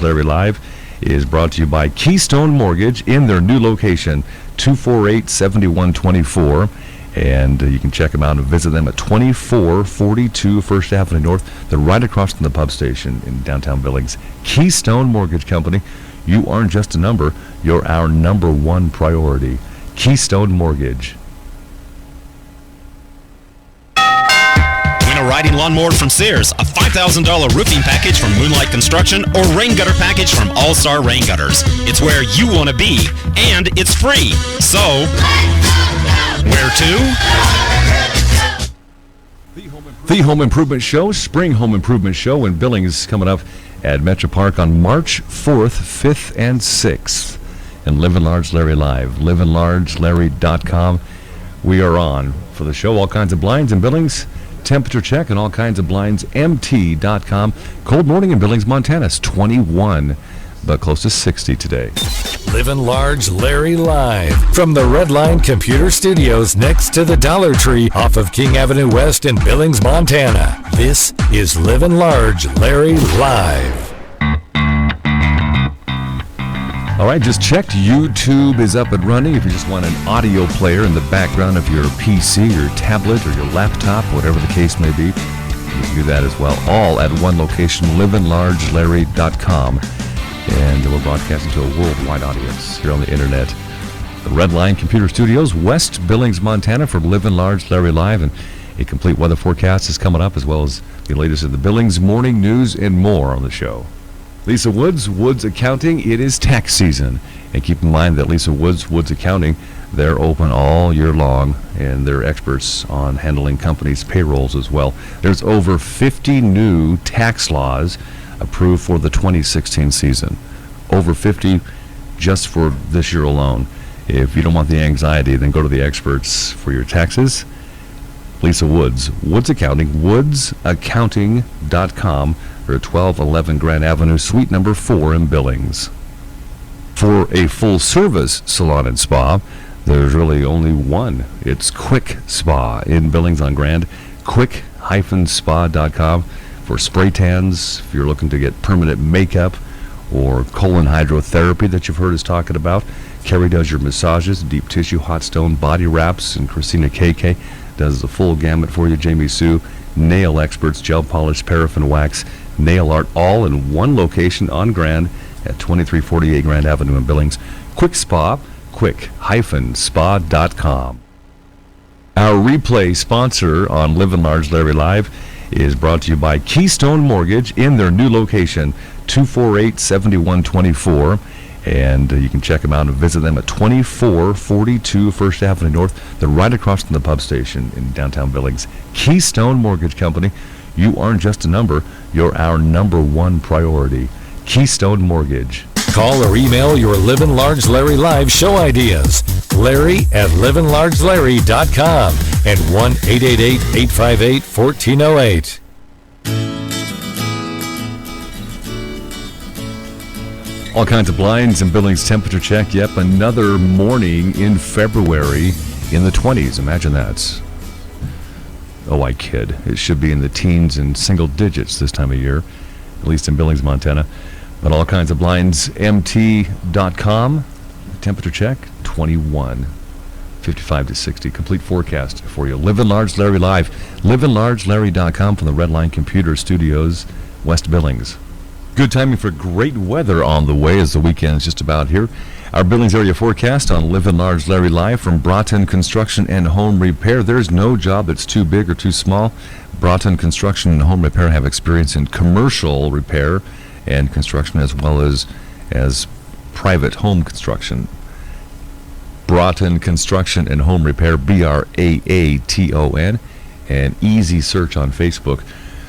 Larry Live is brought to you by Keystone Mortgage in their new location, 248-7124. And you can check them out and visit them at 2442 First Avenue North. They're right across from the pub station in downtown Billings. Keystone Mortgage Company. You aren't just a number. You're our number one priority. Keystone Mortgage. Win a riding lawnmower from Sears, a $5,000 roofing package from Moonlight Construction, or rain gutter package from All Star Rain Gutters. It's where you want to be, and it's free. So, where to? The Home Improvement Show, Spring Home Improvement Show in Billings, coming up at Metro Park on March 4th, 5th, and 6th. And Live Large Larry Live, liveandlargelarry.com. We are on for the show. All kinds of blinds in Billings, temperature check, and all kinds of blinds, mt.com. Cold morning in Billings, Montana. It's 21, but close to 60 today. Living Large Larry Live from the Redline Computer Studios next to the Dollar Tree off of King Avenue West in Billings, Montana. This is Living Large Larry Live. All right, just checked. YouTube is up and running. If you just want an audio player in the background of your PC, your tablet, or your laptop, whatever the case may be, you can do that as well. All at one location, liveandlargelarry.com. And we're broadcasting to a worldwide audience here on the internet. The Redline Computer Studios, West Billings, Montana, for Live and Large Larry Live. And a complete weather forecast is coming up, as well as the latest in the Billings morning news and more on the show. Lisa Woods, Woods Accounting, it is tax season. And keep in mind that Lisa Woods, Woods Accounting, they're open all year long, and they're experts on handling companies' payrolls as well. There's over 50 new tax laws approved for the 2016 season. Over 50 just for this year alone. If you don't want the anxiety, then go to the experts for your taxes. Lisa Woods, Woods Accounting, woodsaccounting.com, or 1211 Grand Avenue, suite number 4 in Billings. For a full-service salon and spa, there's really only one. It's Quick Spa in Billings on Grand, quick-spa.com. For spray tans, if you're looking to get permanent makeup or colon hydrotherapy that you've heard us talking about. Carrie does your massages, deep tissue, hot stone, body wraps, and Christina KK does the full gamut for you. Jamie Sue, nail experts, gel polish, paraffin wax, nail art, all in one location on Grand at 2348 Grand Avenue in Billings. Quick Spa, quick-spa.com. Our replay sponsor on Live and Large Larry Live is brought to you by Keystone Mortgage in their new location, 248-7124. And you can check them out and visit them at 2442 First Avenue North. They're right across from the pub station in downtown Billings. Keystone Mortgage Company. You aren't just a number. You're our number one priority. Keystone Mortgage. Call or email your Livin' Large Larry Live show ideas. Larry at liveandlargelarry.com and 1-888-858-1408. All kinds of blinds and Billings temperature check. Yep, another morning in February in the 20s. Imagine that. Oh, I kid. It should be in the teens and single digits this time of year, at least in Billings, Montana. But all kinds of blinds, mt.com. Temperature check, 21, 55 to 60. Complete forecast for you. Live and Large Larry Live. liveandlargelarry.com from the Redline Computer Studios, West Billings. Good timing for great weather on the way as the weekend is just about here. Our Billings area forecast on Live and Large Larry Live from Broughton Construction and Home Repair. There's no job that's too big or too small. Broughton Construction and Home Repair have experience in commercial repair and construction as well as private home construction. Broughton Construction and Home Repair, BRAATON, and easy search on Facebook.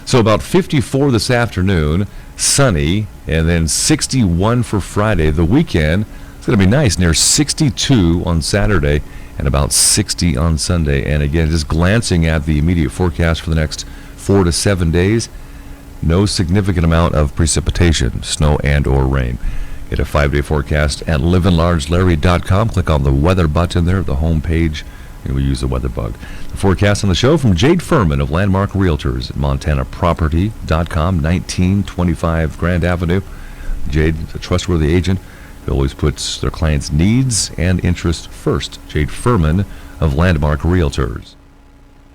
So about 54 this afternoon, sunny, and then 61 for Friday. The weekend, it's going to be nice, near 62 on Saturday and about 60 on Sunday. And again, just glancing at the immediate forecast for the next 4 to 7 days, no significant amount of precipitation, snow and or rain. Get a 5-day forecast at liveandlargelarry.com. Click on the weather button there at the home page, and we use the weather bug. The forecast on the show from Jade Furman of Landmark Realtors at montanaproperty.com, 1925 Grand Avenue. Jade is a trustworthy agent who always puts their clients' needs and interests first. Jade Furman of Landmark Realtors.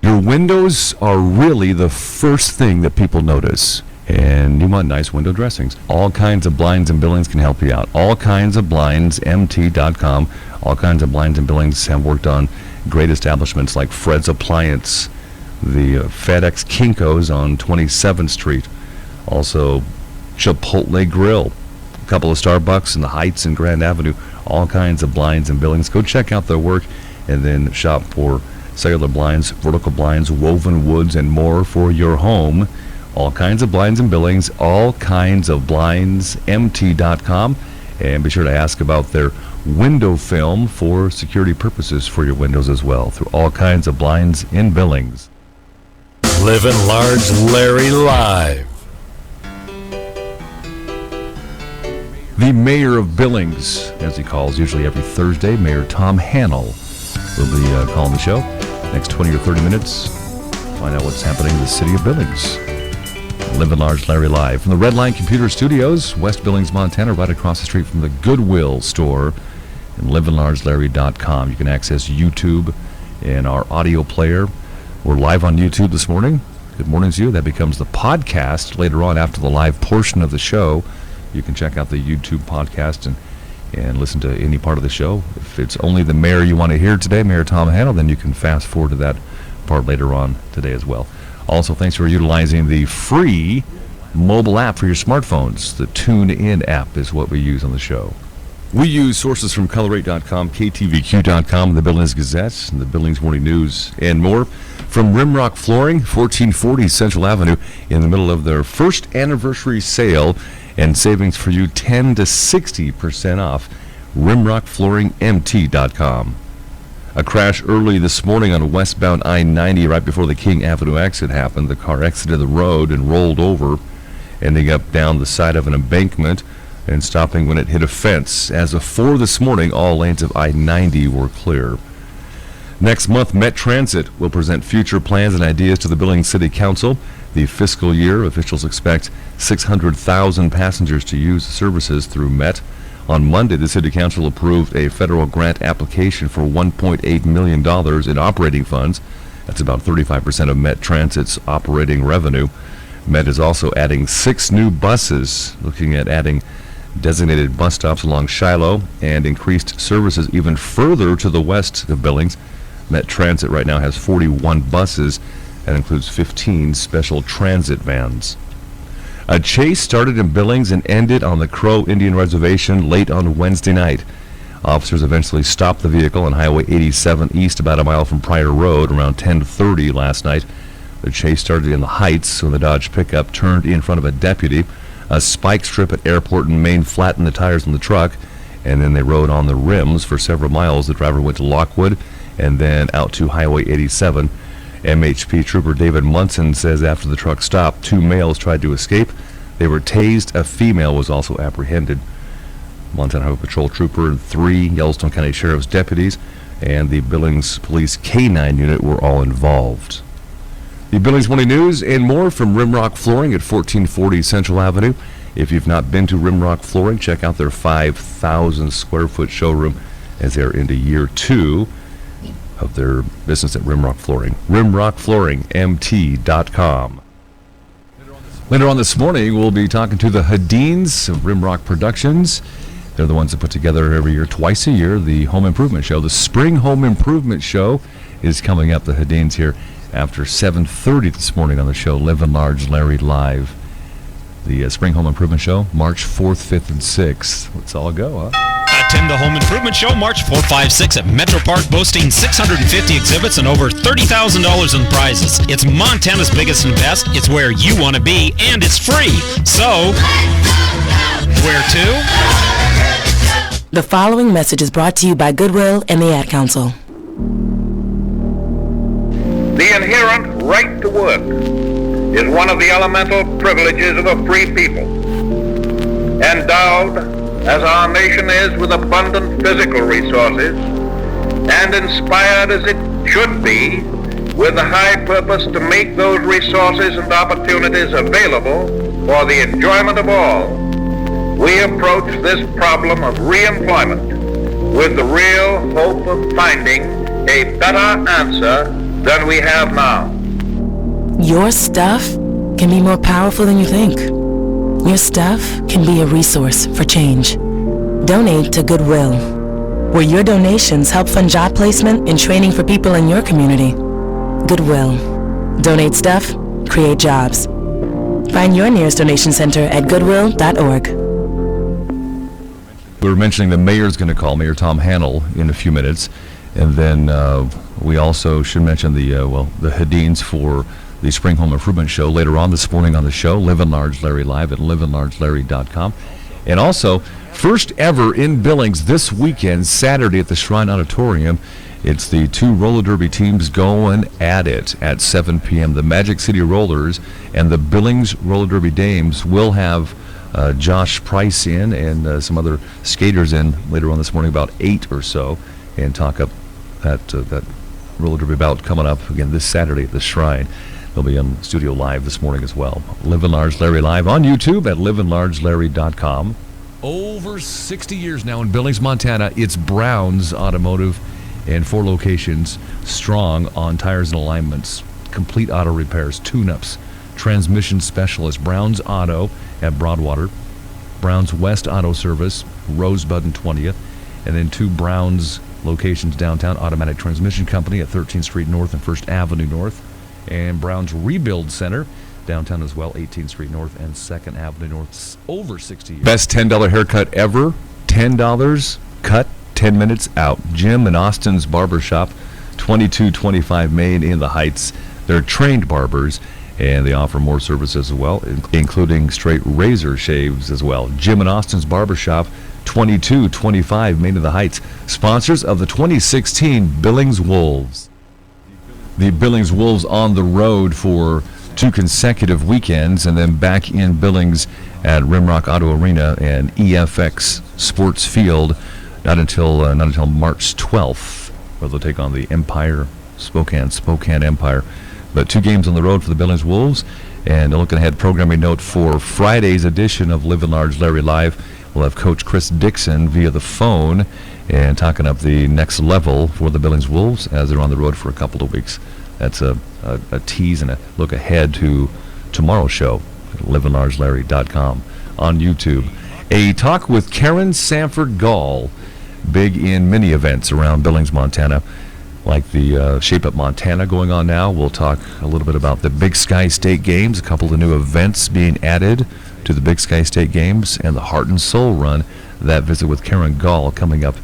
Your windows are really the first thing that people notice. And you want nice window dressings. All kinds of blinds and billings can help you out. All kinds of blinds, MT.com. All kinds of blinds and billings have worked on great establishments like Fred's Appliance, the FedEx Kinko's on 27th Street. Also, Chipotle Grill, a couple of Starbucks in the Heights and Grand Avenue. All kinds of blinds and billings. Go check out their work and then shop for cellular blinds, vertical blinds, woven woods, and more for your home. All kinds of blinds and billings, all kinds of blinds, MT.com. And be sure to ask about their window film for security purposes for your windows as well, through all kinds of blinds and billings. Living Large Larry Live. The mayor of Billings, as he calls usually every Thursday, Mayor Tom Hannell, will be calling the show next 20 or 30 minutes. Find out what's happening in the city of Billings. Living Large Larry Live from the Redline Computer Studios, West Billings, Montana, right across the street from the Goodwill store and livinlargelarry.com. You can access YouTube and our audio player. We're live on YouTube this morning. Good morning to you. That becomes the podcast later on after the live portion of the show. You can check out the YouTube podcast and listen to any part of the show. If it's only the mayor you want to hear today, Mayor Tom Hannell, then you can fast forward to that part later on today as well. Also, thanks for utilizing the free mobile app for your smartphones. The TuneIn app is what we use on the show. We use sources from Color8.com, KTVQ.com, the Billings Gazette, and the Billings Morning News, and more. From Rimrock Flooring, 1440 Central Avenue, in the middle of their first anniversary sale, and savings for you 10 to 60% off. RimrockFlooringMT.com. A crash early this morning on westbound I-90 right before the King Avenue exit happened. The car exited the road and rolled over, ending up down the side of an embankment and stopping when it hit a fence. As of 4 this morning, all lanes of I-90 were clear. Next month, Met Transit will present future plans and ideas to the Billings City Council. The fiscal year, officials expect 600,000 passengers to use the services through Met. On Monday, the City Council approved a federal grant application for $1.8 million in operating funds. That's about 35% of Met Transit's operating revenue. Met is also adding 6 new buses, looking at adding designated bus stops along Shiloh and increased services even further to the west of Billings. Met Transit right now has 41 buses. That includes 15 special transit vans. A chase started in Billings and ended on the Crow Indian Reservation late on Wednesday night. Officers eventually stopped the vehicle on Highway 87 east about a mile from Pryor Road around 10:30 last night. The chase started in the Heights when the Dodge pickup turned in front of a deputy. A spike strip at Airport and Main flattened the tires on the truck, and then they rode on the rims for several miles. The driver went to Lockwood and then out to Highway 87. MHP Trooper David Munson says after the truck stopped, 2 males tried to escape. They were tased. A female was also apprehended. Montana Highway Patrol Trooper and 3 Yellowstone County Sheriff's deputies and the Billings Police K-9 unit were all involved. The Billings Morning News and more from Rimrock Flooring at 1440 Central Avenue. If you've not been to Rimrock Flooring, check out their 5,000 square foot showroom as they're into year 2 of their business at Rimrock Flooring. RimrockFlooringMT.com. Later on this morning, we'll be talking to the Hadines of Rimrock Productions. They're the ones that put together every year, twice a year, the Home Improvement Show. The Spring Home Improvement Show is coming up. The Hadines here after 7:30 this morning on the show, Living Large Larry Live. The Spring Home Improvement Show, March 4th, 5th, and 6th. Let's all go, huh? Attend the Home Improvement Show March 4, 5, 6 at Metro Park, boasting 650 exhibits and over $30,000 in prizes. It's Montana's biggest and best. It's where you want to be, and it's free. So, where to? The following message is brought to you by Goodwill and the Ad Council. The inherent right to work is one of the elemental privileges of a free people. Endowed, as our nation is, with abundant physical resources, and inspired as it should be with the high purpose to make those resources and opportunities available for the enjoyment of all, we approach this problem of reemployment with the real hope of finding a better answer than we have now. Your stuff can be more powerful than you think. Your stuff can be a resource for change. Donate to Goodwill, where your donations help fund job placement and training for people in your community. Goodwill. Donate stuff, create jobs. Find your nearest donation center at goodwill.org. We were mentioning the mayor's going to call, Mayor Tom Hanel, in a few minutes. And then we also should mention the Hedines for the Spring Home Improvement Show later on this morning on the show. Live and Large Larry Live at liveandlargelarry.com. And also, first ever in Billings this weekend, Saturday at the Shrine Auditorium. It's the two roller derby teams going at it at 7 p.m. The Magic City Rollers and the Billings Roller Derby Dames will have Josh Price in and some other skaters in later on this morning, about 8 or so, and talk up that roller derby bout coming up again this Saturday at the Shrine. They'll be in studio live this morning as well. Live and Large Larry Live on YouTube at liveandlargelarry.com. Over 60 years now in Billings, Montana, it's Brown's Automotive, and 4 locations strong on tires and alignments, complete auto repairs, tune-ups, transmission specialist. Brown's Auto at Broadwater, Brown's West Auto Service, Rosebud and 20th, and then 2 Brown's locations downtown, Automatic Transmission Company at 13th Street North and 1st Avenue North, and Brown's Rebuild Center downtown as well, 18th Street North and 2nd Avenue North. Over 60 years. Best $10 haircut ever, $10 cut 10 minutes out. Jim and Austin's Barbershop, 2225 Main in the Heights. They're trained barbers, and they offer more services as well, including straight razor shaves as well. Jim and Austin's Barbershop, 2225 Main in the Heights. Sponsors of the 2016 Billings Wolves. The Billings Wolves on the road for 2 consecutive weekends, and then back in Billings at Rimrock Auto Arena and EFX Sports Field. Not until March 12th, where they'll take on the Empire, Spokane Empire. But 2 games on the road for the Billings Wolves. And looking ahead, programming note for Friday's edition of Live and Large Larry Live, we'll have Coach Chris Dixon via the phone and talking up the next level for the Billings Wolves as they're on the road for a couple of weeks. That's a tease and a look ahead to tomorrow's show at liveandlargelarry.com on YouTube. A talk with Karen Sanford Gall, big in many events around Billings, Montana, like the Shape Up Montana going on now. We'll talk a little bit about the Big Sky State Games, a couple of new events being added to the Big Sky State Games, and the Heart and Soul Run. That visit with Karen Gall coming up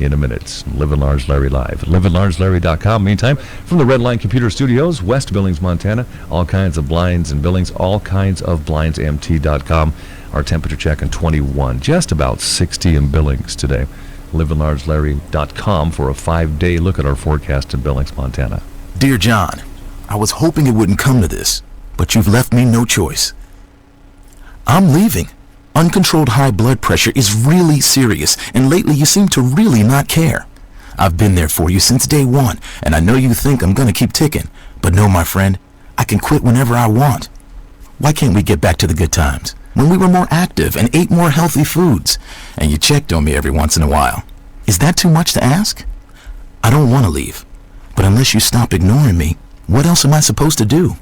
in a minute. Live and Large Larry Live at liveandlargelarry.com. Meantime, from the Redline Computer Studios, West Billings, Montana, all kinds of blinds in Billings, all kinds of blindsmt.com. Our temperature check in 21, just about 60 in Billings today. liveandlargelarry.com for a 5-day look at our forecast in Billings, Montana. Dear John, I was hoping it wouldn't come to this, but you've left me no choice. I'm leaving. Uncontrolled high blood pressure is really serious, and lately you seem to really not care. I've been there for you since day one, and I know you think I'm gonna keep ticking, but no, my friend, I can quit whenever I want. Why can't we get back to the good times, when we were more active and ate more healthy foods, and you checked on me every once in a while? Is that too much to ask? I don't want to leave, but unless you stop ignoring me, what else am I supposed to do?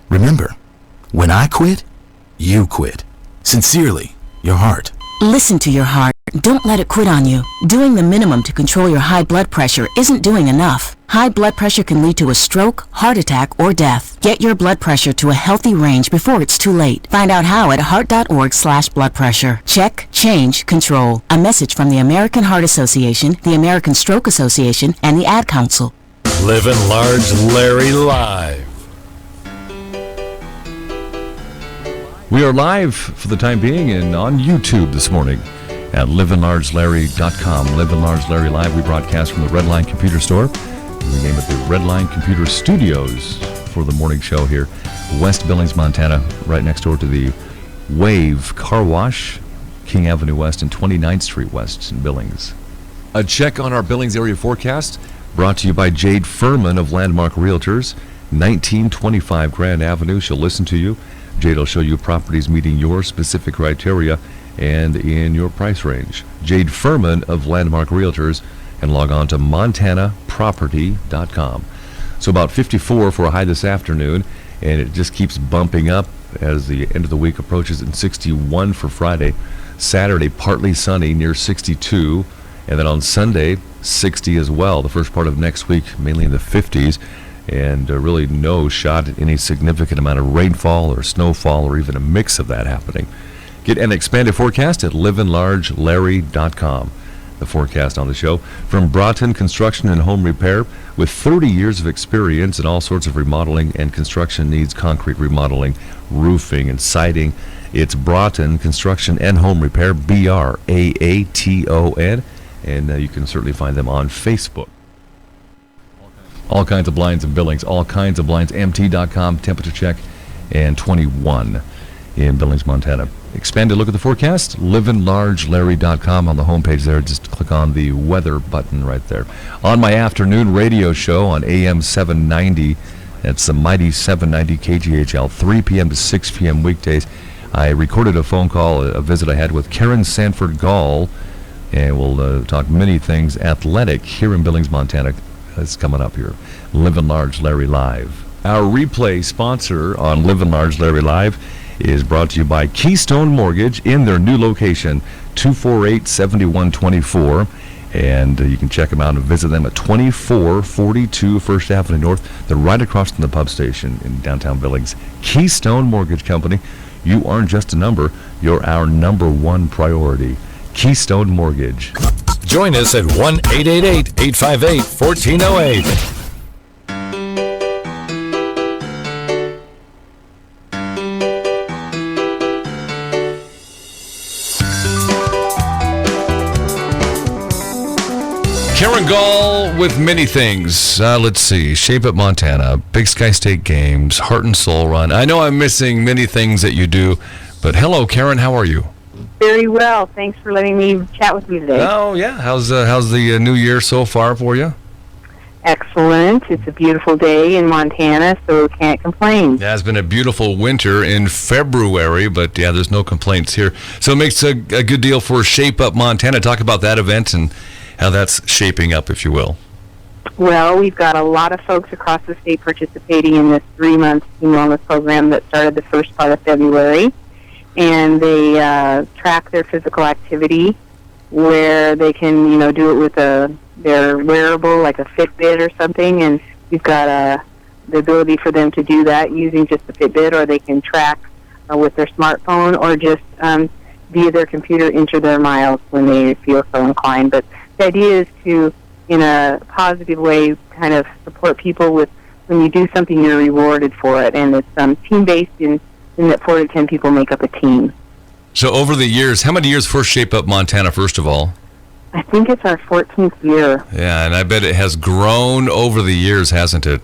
Remember, when I quit, you quit. Sincerely, your heart. Listen to your heart. Don't let it quit on you. Doing the minimum to control your high blood pressure isn't doing enough. High blood pressure can lead to a stroke, heart attack, or death. Get your blood pressure to a healthy range before it's too late. Find out how at heart.org/bloodpressure. Check, change, control. A message from the American Heart Association, the American Stroke Association, and the Ad Council. Live and Large Larry Live. We are live for the time being and on YouTube this morning at liveandlargelarry.com. Live and Large Larry Live. We broadcast from the Redline Computer Store. We name it the Redline Computer Studios for the morning show here. West Billings, Montana, right next door to the Wave Car Wash, King Avenue West and 29th Street West in Billings. A check on our Billings area forecast brought to you by Jade Furman of Landmark Realtors, 1925 Grand Avenue. She'll listen to you. Jade will show you properties meeting your specific criteria and in your price range. Jade Furman of Landmark Realtors, and log on to montanaproperty.com. So about 54 for a high this afternoon, and it just keeps bumping up as the end of the week approaches, and 61 for Friday. Saturday, partly sunny, near 62, and then on Sunday, 60 as well. The first part of next week, mainly in the 50s, and really no shot at any significant amount of rainfall or snowfall or even a mix of that happening. Get an expanded forecast at liveandlargelarry.com. The forecast on the show from Broughton Construction and Home Repair, with 30 years of experience in all sorts of remodeling and construction needs, concrete remodeling, roofing, and siding. It's Broughton Construction and Home Repair, BRAATON, and you can certainly find them on Facebook. All kinds of blinds and billings, all kinds of blinds, mt.com, temperature check, and 21 in Billings, Montana. Expanded look at the forecast, liveandlargelarry.com. On the homepage there, just click on the weather button right there. On my afternoon radio show on AM 790, that's the mighty 790 KGHL, 3 p.m. to 6 p.m. weekdays, I recorded a phone call, a visit I had with Karen Sanford Gall, and we'll talk many things athletic here in Billings, Montana. It's coming up here. Live and Large Larry Live. Our replay sponsor on Live and Large Larry Live is brought to you by Keystone Mortgage in their new location, 248-7124. And you can check them out and visit them at 2442 First Avenue North. They're right across from the pub station in downtown Billings. Keystone Mortgage Company. You aren't just a number, you're our number one priority. Keystone Mortgage. Join us at 1-888-858-1408. Karen Gall with many things. Let's see. Shape Up Montana, Big Sky State Games, Heart and Soul Run. I know I'm missing many things that you do, but hello, Karen. How are you? Very well. Thanks for letting me chat with you today. Oh, yeah. How's the new year so far for you? Excellent. It's a beautiful day in Montana, so can't complain. Yeah, it's been a beautiful winter in February, but yeah, there's no complaints here. So it makes a good deal for Shape Up Montana. Talk about that event and how that's shaping up, if you will. Well, we've got a lot of folks across the state participating in this 3-month team wellness program that started the first part of February. And they track their physical activity, where they can, do it with their wearable, like a Fitbit or something. And we've got the ability for them to do that using just the Fitbit, or they can track with their smartphone, or just via their computer enter their miles when they feel so inclined. But the idea is to, in a positive way, kind of support people with, when you do something, you're rewarded for it. And it's team-based in that 4 to 10 people make up a team. So over the years, how many years for Shape Up Montana, first of all? I think it's our 14th year. Yeah, and I bet it has grown over the years, hasn't it?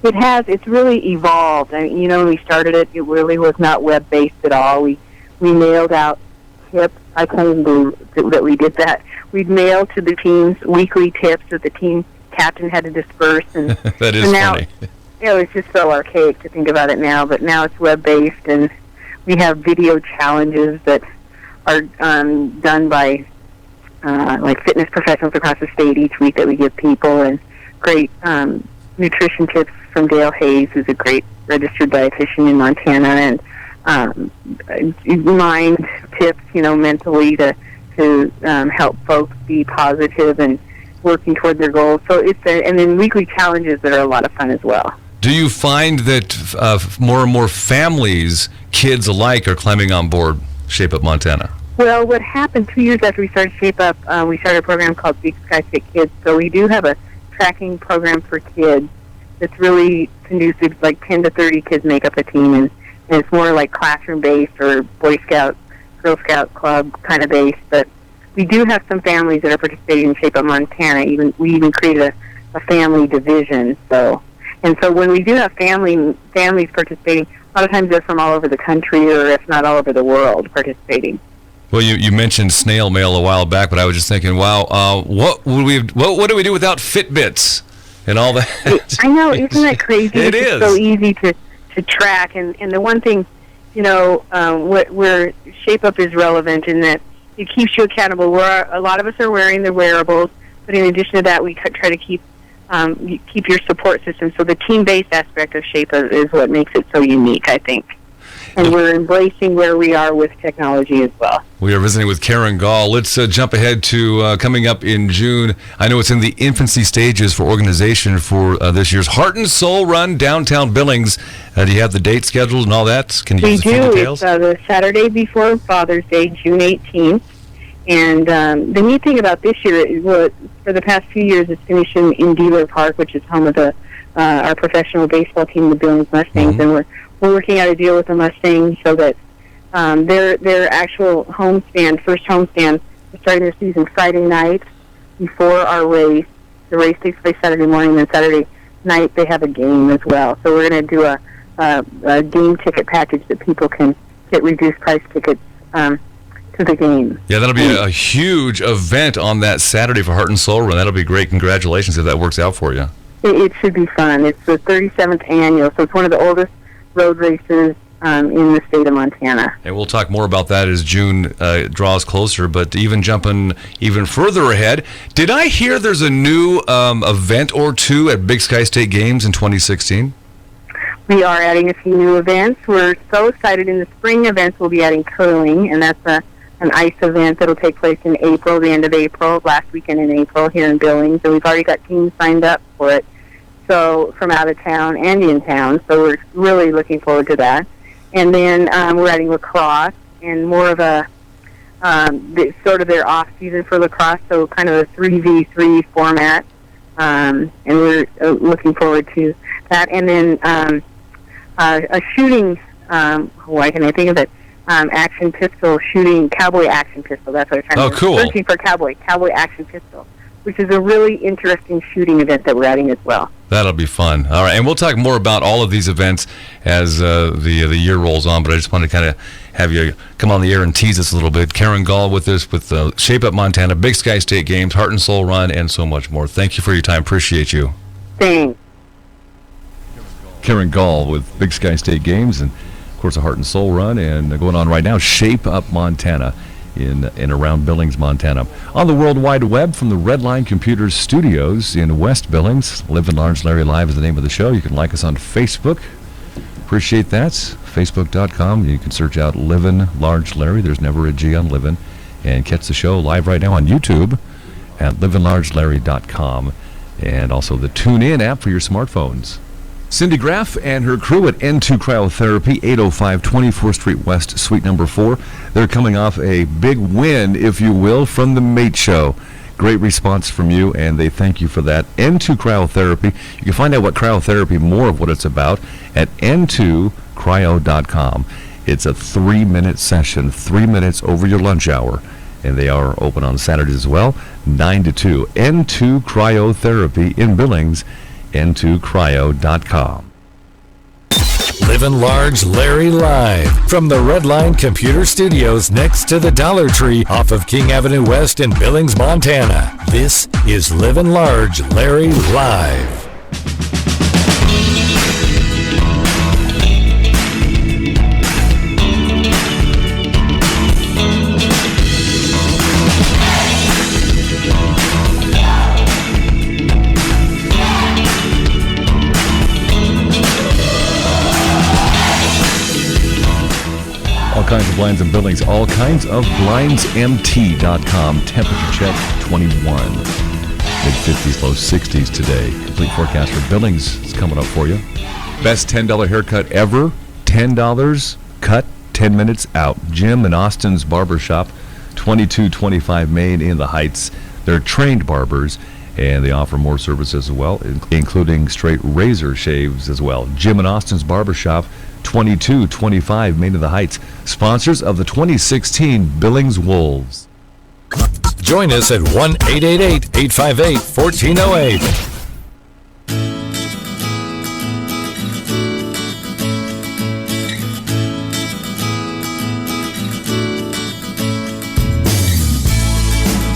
It has. It's really evolved. I mean, when we started it, it really was not web-based at all. We mailed out tips. I can't even believe that we did that. We'd mail to the teams weekly tips that the team captain had to disperse. And that is funny. It's just so archaic to think about it now, but now it's web-based, and we have video challenges that are done by like fitness professionals across the state each week that we give people, and great nutrition tips from Dale Hayes, who's a great registered dietitian in Montana, and mind tips, mentally to help folks be positive and working toward their goals. So and then weekly challenges that are a lot of fun as well. Do you find that more and more families, kids alike, are climbing on board Shape Up Montana? Well, what happened 2 years after we started Shape Up, we started a program called Big Sky State Kids. So we do have a tracking program for kids that's really conducive. Like 10 to 30 kids make up a team, and it's more like classroom-based or Boy Scout, Girl Scout Club kind of based. But we do have some families that are participating in Shape Up Montana. We even created a family division. And so when we do have families participating, a lot of times they're from all over the country, or if not all over the world, participating. Well, you mentioned snail mail a while back, but I was just thinking, wow, what do we do without Fitbits and all that? I know, isn't that crazy? It is so easy to track. And the one thing, where Shape Up is relevant in that it keeps you accountable. A lot of us are wearing the wearables, but in addition to that, we try to keep your support system. So the team-based aspect of Shape Up is what makes it so unique, I think. And we're embracing where we are with technology as well. We are visiting with Karen Gall. Let's jump ahead to coming up in June. I know it's in the infancy stages for organization for this year's Heart and Soul Run downtown Billings. Do you have the date scheduled and all that? Can you give us a few details? It's the Saturday before Father's Day, June 18th. And the neat thing about this year is, for the past few years, it's finished in Dealer Park, which is home of our professional baseball team, the Billings Mustangs, Mm-hmm. and we're working out a deal with the Mustangs so that their actual first homestand, is starting their season Friday night before our race. The race takes place Saturday morning, and then Saturday night they have a game as well. So we're going to do a game ticket package that people can get reduced price tickets to the game. Yeah, that'll be a huge event on that Saturday for Heart and Soul Run. That'll be great. Congratulations if that works out for you. It should be fun. It's the 37th annual, so it's one of the oldest road races in the state of Montana. And we'll talk more about that as June draws closer, but even jumping even further ahead, did I hear there's a new event or two at Big Sky State Games in 2016? We are adding a few new events. We're so excited. In the spring events, we'll be adding curling, and that's an ice event that'll take place in April, the end of April, last weekend in April here in Billings, and we've already got teams signed up for it. So from out of town and in town, so we're really looking forward to that. And then we're adding lacrosse and more of a sort of their off season for lacrosse, so kind of a 3v3 format, and we're looking forward to that. And then a shooting, why can I think of it? Action pistol shooting, cowboy action pistol. That's what I was trying to do. Cool. Searching for cowboy action pistol, which is a really interesting shooting event that we're adding as well. That'll be fun. All right, and we'll talk more about all of these events as the year rolls on, but I just wanted to kind of have you come on the air and tease us a little bit. Karen Gall with us with Shape Up Montana, Big Sky State Games, Heart and Soul Run, and so much more. Thank you for your time. Appreciate you. Thanks. Karen Gall with Big Sky State Games and, of course, a Heart and Soul Run, and going on right now, Shape Up Montana in around Billings, Montana. On the World Wide Web from the Redline Computers Studios in West Billings. Live and Large Larry Live is the name of the show. You can like us on Facebook. Appreciate that. Facebook.com. You can search out Livin' Large Larry. There's never a G on Livin'. And catch the show live right now on YouTube at liveandlargelarry.com. And also the TuneIn app for your smartphones. Cindy Graff and her crew at N2 Cryotherapy, 805 24th Street West, Suite number 4. They're coming off a big win, if you will, from the Mate Show. Great response from you, and they thank you for that. N2 Cryotherapy. You can find out what cryotherapy, more of what it's about, at n2cryo.com. It's a 3-minute session, 3 minutes over your lunch hour. And they are open on Saturdays as well, 9 to 2. N2 Cryotherapy in Billings, n2cryo.com. Livin' Large Larry Live from the Redline Computer Studios next to the Dollar Tree off of King Avenue West in Billings, Montana. This is Livin' Large Larry Live. All kinds of blinds and buildings, all kinds of blindsmt.com. Temperature check 21. Mid-50s, low 60s today. Complete forecast for Billings is coming up for you. Best $10 haircut ever. $10 cut, 10 minutes out. Jim and Austin's Barbershop, 2225 Main in the Heights. They're trained barbers, and they offer more services as well, including straight razor shaves as well. Jim and Austin's Barbershop, 2225 Main in the Heights. Sponsors of the 2016 Billings Wolves. Join us at 1-888-858-1408.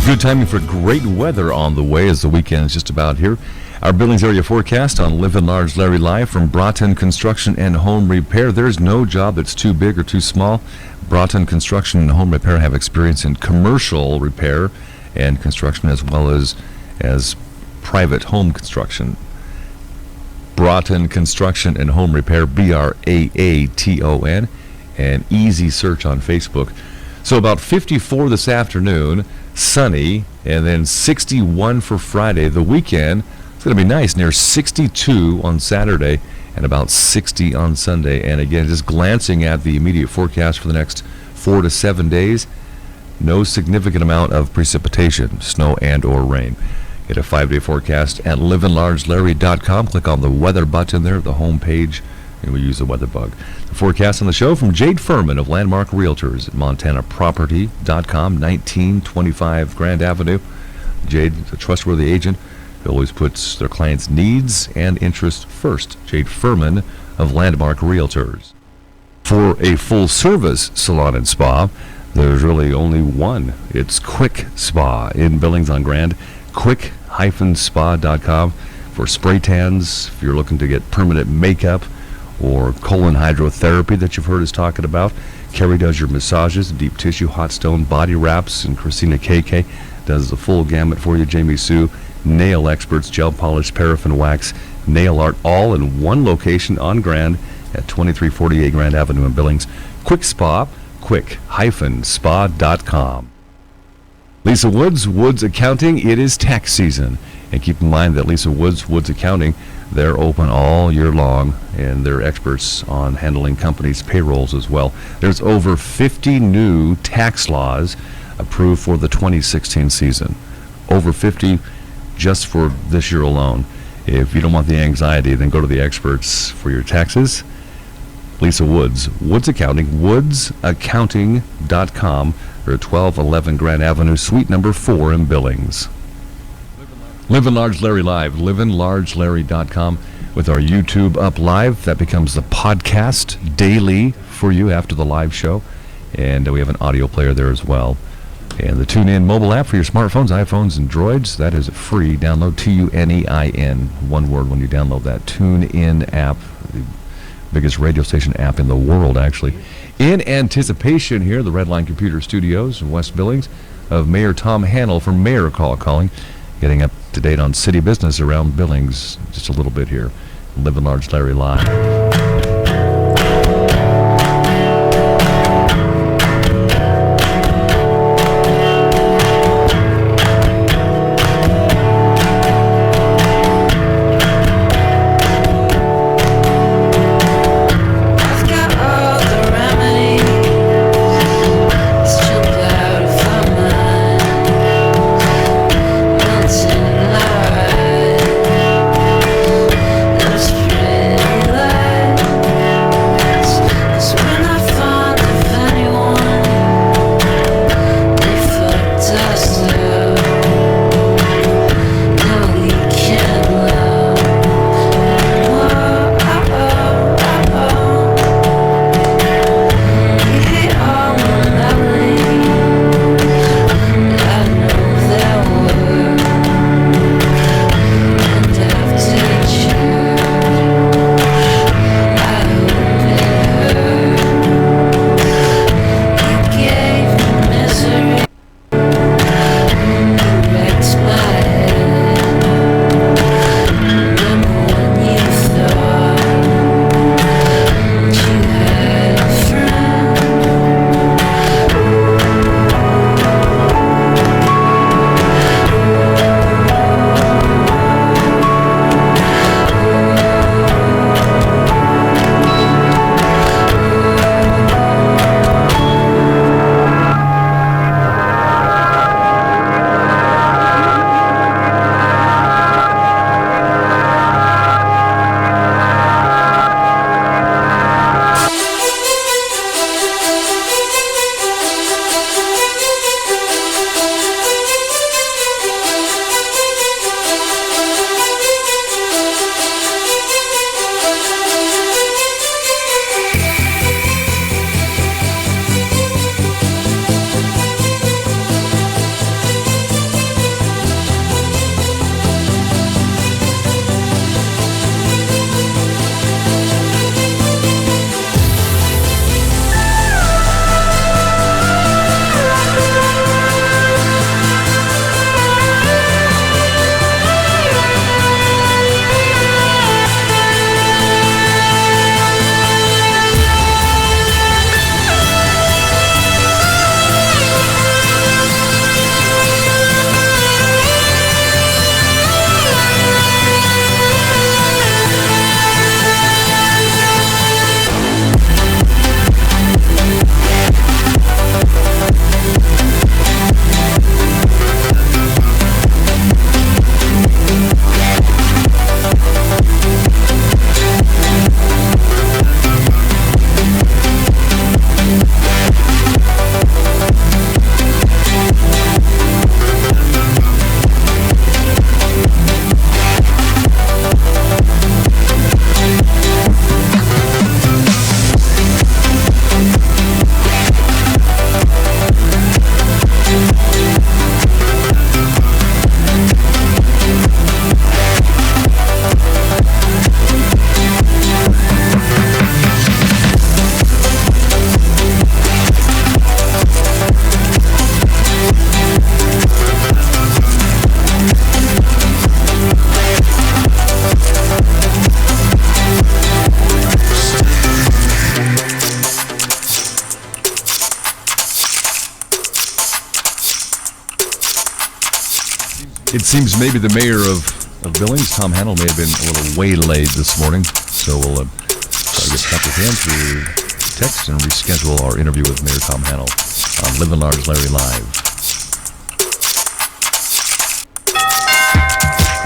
Good timing for great weather on the way as the weekend is just about here. Our Billings area forecast on Living Large Larry Live from Broughton Construction and Home Repair. There's no job that's too big or too small. Broughton Construction and Home Repair have experience in commercial repair and construction as well as private home construction. Broughton Construction and Home Repair, BRAATON, and easy search on Facebook. So about 54 this afternoon, sunny, and then 61 for Friday. The weekend, it's going to be nice, near 62 on Saturday and about 60 on Sunday. And again, just glancing at the immediate forecast for the next 4 to 7 days, no significant amount of precipitation, snow and or rain. Get a 5-day forecast at livinlargelarry.com. Click on the weather button there at the home page, and we use the weather bug. The forecast on the show from Jade Furman of Landmark Realtors at montanaproperty.com, 1925 Grand Avenue. Jade is a trustworthy agent who always puts their clients' needs and interests first. Jade Furman of Landmark Realtors. For a full-service salon and spa, there's really only one. It's Quick Spa in Billings on Grand. Quick-spa.com for spray tans, if you're looking to get permanent makeup or colon hydrotherapy that you've heard us talking about. Carrie does your massages, deep tissue, hot stone, body wraps, and Christina KK does the full gamut for you. Jamie Sue, nail experts, gel polish, paraffin wax, nail art, all in one location on Grand at 2348 Grand Avenue in Billings. Quick Spa, quick-spa.com. Lisa Woods, Woods Accounting, it is tax season. And keep in mind that Lisa Woods, Woods Accounting, they're open all year long, and they're experts on handling companies' payrolls as well. There's over 50 new tax laws approved for the 2016 season. Over 50 just for this year alone. If you don't want the anxiety, then go to the experts for your taxes. Lisa Woods, Woods Accounting, woodsaccounting.com, or 1211 Grand Avenue, suite number 4 in Billings. Living Large Larry Live, livinlargelarry.com, with our YouTube up live. That becomes the podcast daily for you after the live show. And we have an audio player there as well. And the TuneIn mobile app for your smartphones, iPhones, and Droids, that is a free download, TUNEIN, one word when you download that TuneIn app, the biggest radio station app in the world, actually. In anticipation here, the Redline Computer Studios in West Billings, of Mayor Tom Hannell from Mayor Call Calling, getting up to date on city business around Billings just a little bit here. Living Large Larry Live. Life It seems maybe the mayor of Billings, Tom Hannell, may have been a little waylaid this morning, so we'll try to get back with him through text and reschedule our interview with Mayor Tom Hannell on Live and Large Larry Live.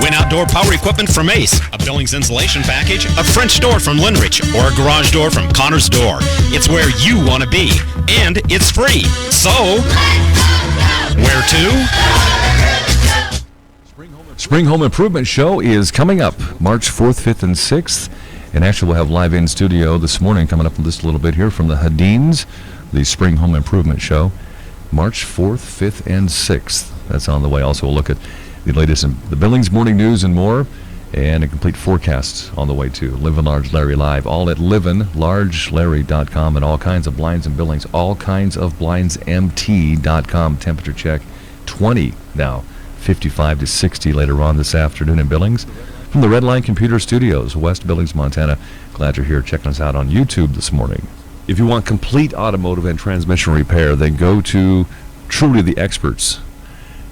Win outdoor power equipment from Ace, a Billings insulation package, a French door from Linrich, or a garage door from Connor's Door. It's where you want to be, and it's free. So, where to? Spring Home Improvement Show is coming up March 4th, 5th, and 6th. And actually, we'll have live in studio this morning coming up in just a little bit here from the Hadines, the Spring Home Improvement Show, March 4th, 5th, and 6th. That's on the way. Also, we'll look at the latest in the Billings morning news and more, and a complete forecast on the way too. Live and Large Larry Live, all at liveandlargelarry.com, and all kinds of blinds and Billings, all kinds of blindsmt.com. Temperature check 20 now, 55 to 60 later on this afternoon in Billings. From the Redline Computer Studios, West Billings, Montana. Glad you're here checking us out on YouTube this morning. If you want complete automotive and transmission repair, then go to truly the experts.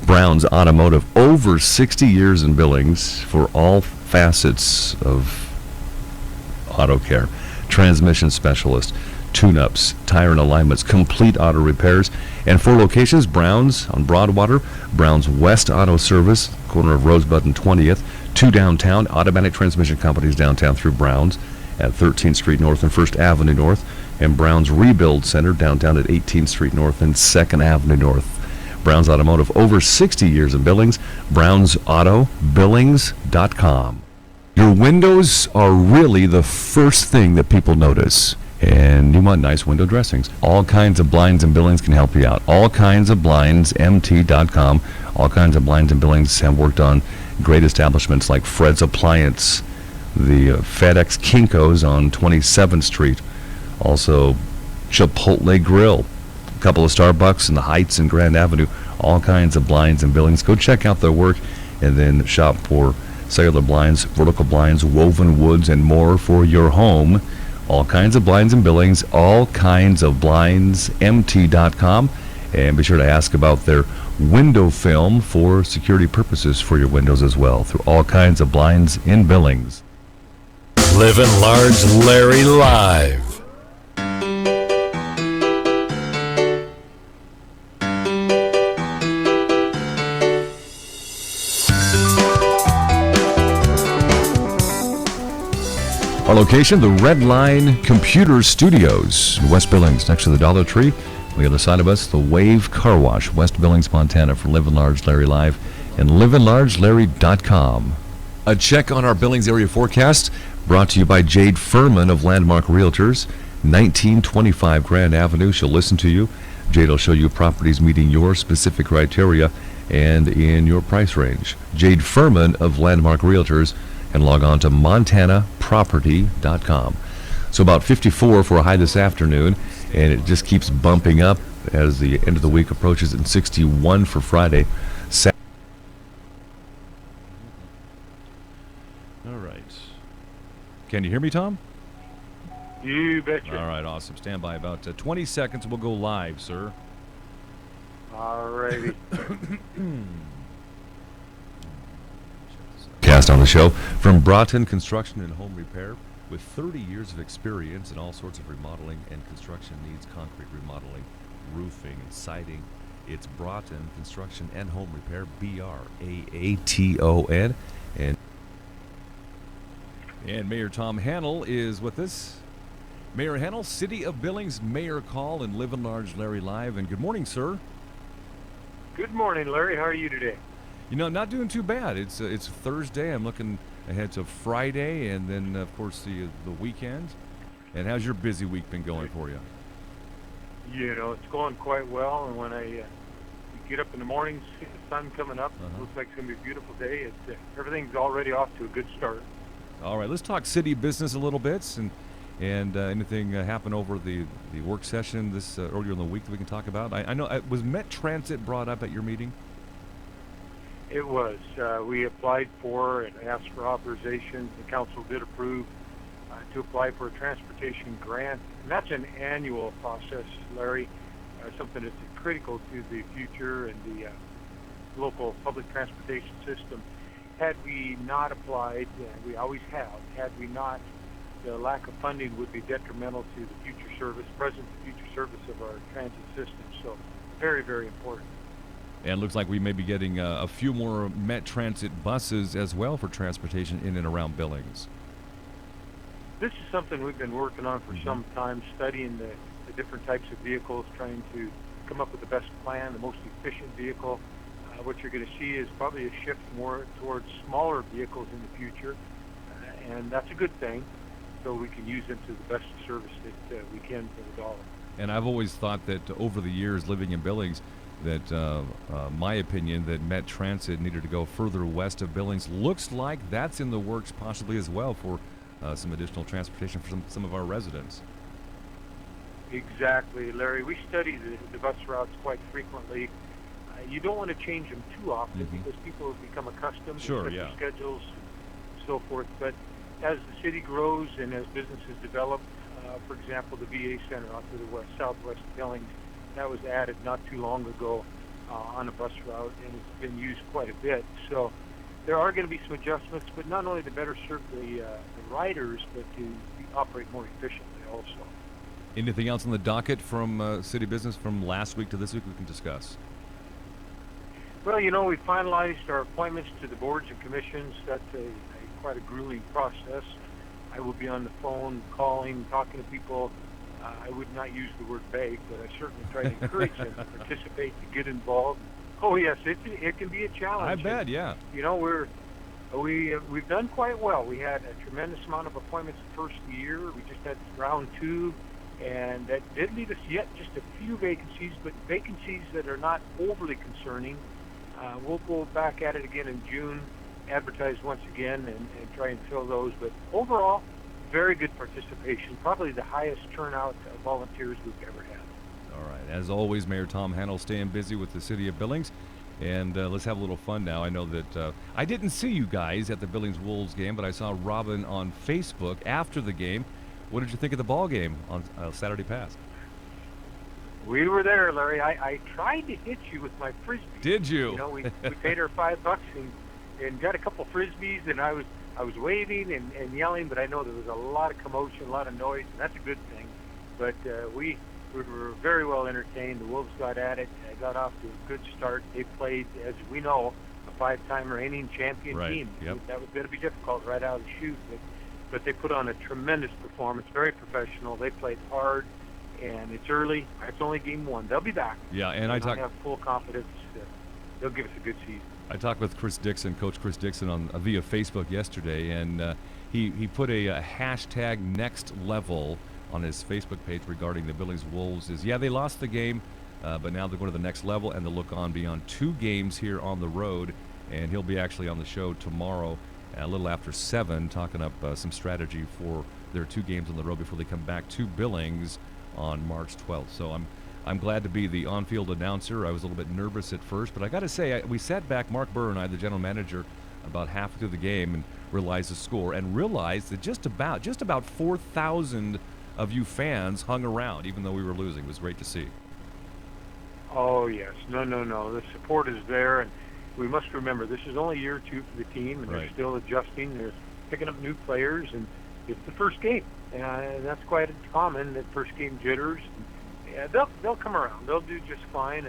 Brown's Automotive, over 60 years in Billings for all facets of auto care. Transmission specialist, tune-ups, tire and alignments, complete auto repairs. And 4 locations: Brown's on Broadwater, Brown's West Auto Service, corner of Rosebud and 20th, 2 downtown, automatic transmission companies downtown through Brown's at 13th Street North and 1st Avenue North, and Brown's Rebuild Center downtown at 18th Street North and 2nd Avenue North. Brown's Automotive, over 60 years in Billings. BrownsAutoBillings.com. Your windows are really the first thing that people notice, and you want nice window dressings. All kinds of blinds and Billings can help you out. All kinds of blindsmt.com. All kinds of blinds and Billings have worked on great establishments like Fred's Appliance, the FedEx Kinko's on 27th Street, also Chipotle Grill, a couple of Starbucks in the Heights and Grand Avenue. All kinds of blinds and Billings. Go check out their work and then shop for cellular blinds, vertical blinds, woven woods, and more for your home. All kinds of blinds and Billings, all kinds of blindsmt.com. And be sure to ask about their window film for security purposes for your windows as well, through all kinds of blinds in Billings. Live and Large Larry Live. Our location, the Redline Computer Studios in West Billings, next to the Dollar Tree. On the other side of us, the Wave Car Wash, West Billings, Montana, for Live and Large Larry Live, and liveandlargelarry.com. A check on our Billings area forecast brought to you by Jade Furman of Landmark Realtors, 1925 Grand Avenue. She'll listen to you. Jade will show you properties meeting your specific criteria and in your price range. Jade Furman of Landmark Realtors, and log on to montanaproperty.com. So about 54 for a high this afternoon, and it just keeps bumping up as the end of the week approaches, and 61 for Friday. All right. Can you hear me, Tom? You betcha. All right, awesome. Stand by. About 20 seconds, we'll go live, sir. All righty. Cast on the show from Broughton Construction and Home Repair, with 30 years of experience in all sorts of remodeling and construction needs, concrete remodeling, roofing, and siding. It's Broughton Construction and Home Repair, BRAATON. And Mayor Tom Hannell is with us. Mayor Hannell, City of Billings Mayor Call and Live and Large Larry Live. And good morning, sir. Good morning, Larry. How are you today? You know, not doing too bad. It's Thursday. I'm looking ahead to Friday, and then of course the weekend. And how's your busy week been going for you? You know, it's going quite well. And when I get up in the morning, see the sun coming up, it looks like it's going to be a beautiful day. Everything's already off to a good start. All right, let's talk city business a little bit, and anything happened over the work session this earlier in the week that we can talk about. I know was Met Transit brought up at your meeting? It was. We applied for and asked for authorization. The council did approve to apply for a transportation grant. And that's an annual process, Larry, something that's critical to the future and the local public transportation system. Had we not applied, and we always have, had we not, the lack of funding would be detrimental to the future service, present and future service of our transit system. So very, very important. And it looks like we may be getting a few more Met Transit buses as well for transportation in and around Billings. This is something we've been working on for some time, studying the different types of vehicles, trying to come up with the best plan, the most efficient vehicle. What you're going to see is probably a shift more towards smaller vehicles in the future, and that's a good thing, so we can use them to the best service that we can for the dollar. And I've always thought that over the years living in Billings, that my opinion that Met Transit needed to go further west of Billings. Looks like that's in the works possibly as well for some additional transportation for some of our residents. Exactly, Larry. We study the bus routes quite frequently. You don't want to change them too often because people have become accustomed to their schedules and so forth. But as the city grows and as businesses develop, for example, the VA Center off to the southwest Billings, that was added not too long ago on a bus route, and it's been used quite a bit. So there are going to be some adjustments, but not only to better serve the riders, but to operate more efficiently also. Anything else on the docket from city business from last week to this week we can discuss? Well, we finalized our appointments to the boards and commissions. That's quite a grueling process. I will be on the phone, calling, talking to people. I would not use the word beg, but I certainly try to encourage them to participate, to get involved. Oh yes, it can be a challenge. I bet, yeah. We've done quite well. We had a tremendous amount of appointments the first year. We just had round 2, and that did leave us yet just a few vacancies, but vacancies that are not overly concerning. We'll go back at it again in June, advertise once again, and try and fill those. But overall, very good participation, probably the highest turnout of volunteers we've ever had. All right. As always, Mayor Tom Hannell staying busy with the city of Billings. And let's have a little fun now. I know that I didn't see you guys at the Billings Wolves game, but I saw Robin on Facebook after the game. What did you think of the ball game on Saturday past? We were there, Larry. I tried to hit you with my frisbee. Did you? We paid her $5 and got a couple frisbees, and I was waving and yelling, but I know there was a lot of commotion, a lot of noise, and that's a good thing. But we were very well entertained. The Wolves got at it, got off to a good start. They played, as we know, a 5-time reigning champion team. Yep. That was going to be difficult right out of the chute, but they put on a tremendous performance, very professional. They played hard, and it's early. It's only game 1. They'll be back. Yeah, and I have full confidence that they'll give us a good season. I talked with Chris Dixon, Coach Chris Dixon, on via Facebook yesterday, and he put a hashtag next level on his Facebook page regarding the Billings Wolves. They lost the game, but now they're going to the next level, and they'll look on beyond 2 games here on the road. And he'll be actually on the show tomorrow a little after 7, talking up some strategy for their 2 games on the road before they come back to Billings on March 12th. So I'm glad to be the on-field announcer. I was a little bit nervous at first, but I got to say, we sat back, Mark Burr and I, the general manager, about halfway through the game and realized the score and realized that just about 4,000 of you fans hung around, even though we were losing. It was great to see. Oh, yes. No. The support is there, and we must remember this is only year 2 for the team, and they're still adjusting. They're picking up new players, and it's the first game. And that's quite common, that first game jitters. Yeah, they'll come around. They'll do just fine.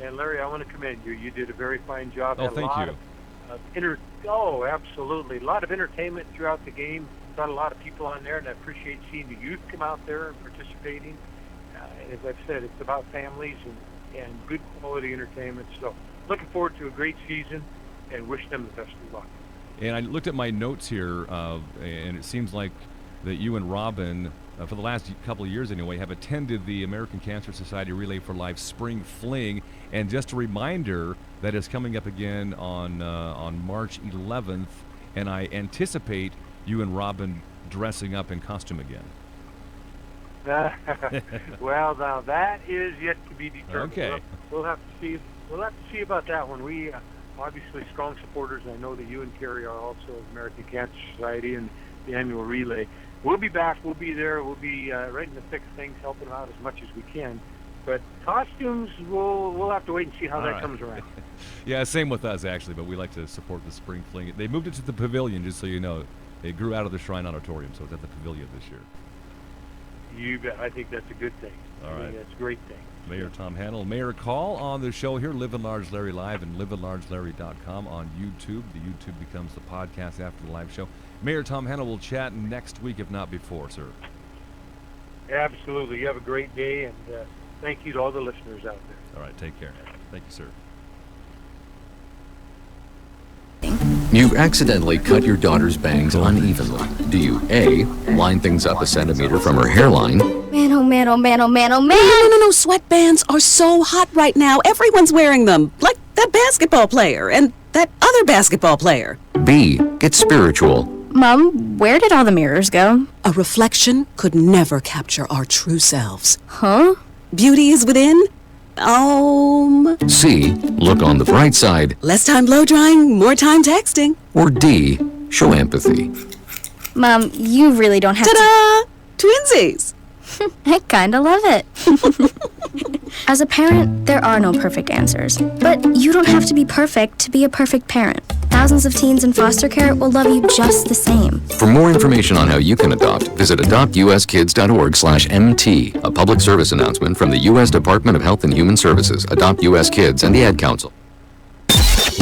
And Larry, I want to commend you. You did a very fine job. Oh, thank you. Absolutely. A lot of entertainment throughout the game. Got a lot of people on there, and I appreciate seeing the youth come out there and participating. As I've said, it's about families and good quality entertainment. So looking forward to a great season and wish them the best of luck. And I looked at my notes here, and it seems like that you and Robin, for the last couple of years anyway, have attended the American Cancer Society Relay for Life Spring Fling. And just a reminder that is coming up again on March 11th, and I anticipate you and Robin dressing up in costume again. Well, now that is yet to be determined. Okay. We'll have to see. We'll have to see about that one. We obviously strong supporters. I know that you and Carrie are also of American Cancer Society and the annual relay. We'll be back. We'll be there. We'll be right in the thick of things, helping them out as much as we can. But costumes, we'll have to wait and see how that comes around. Yeah, same with us, actually, but we like to support the Spring Fling. They moved it to the Pavilion, just so you know. It grew out of the Shrine Auditorium, so it's at the Pavilion this year. You bet. I think that's a good thing. All right. That's a great thing. Mayor Tom Hanel. Mayor Call on the show here, Live and Large Larry Live and liveandlargelarry.com on YouTube. The YouTube becomes the podcast after the live show. Mayor Tom Hanel will chat next week, if not before, sir. Absolutely. You have a great day, and thank you to all the listeners out there. All right, take care. Thank you, sir. You accidentally cut your daughter's bangs unevenly. Do you A, line things up a centimeter from her hairline? Man, oh man, oh man, oh man, oh man! No, sweatbands are so hot right now. Everyone's wearing them. Like that basketball player and that other basketball player. B, get spiritual. Mom, where did all the mirrors go? A reflection could never capture our true selves. Huh? Beauty is within. C, look on the bright side. Less time blow drying, more time texting. Or D, show empathy. Mom, you really don't have Ta-da! Twinsies! I kinda love it. As a parent, there are no perfect answers. But you don't have to be perfect to be a perfect parent. Thousands of teens in foster care will love you just the same. For more information on how you can adopt, visit adoptuskids.org/MT, a public service announcement from the U.S. Department of Health and Human Services, Adopt U.S. Kids, and the Ad Council.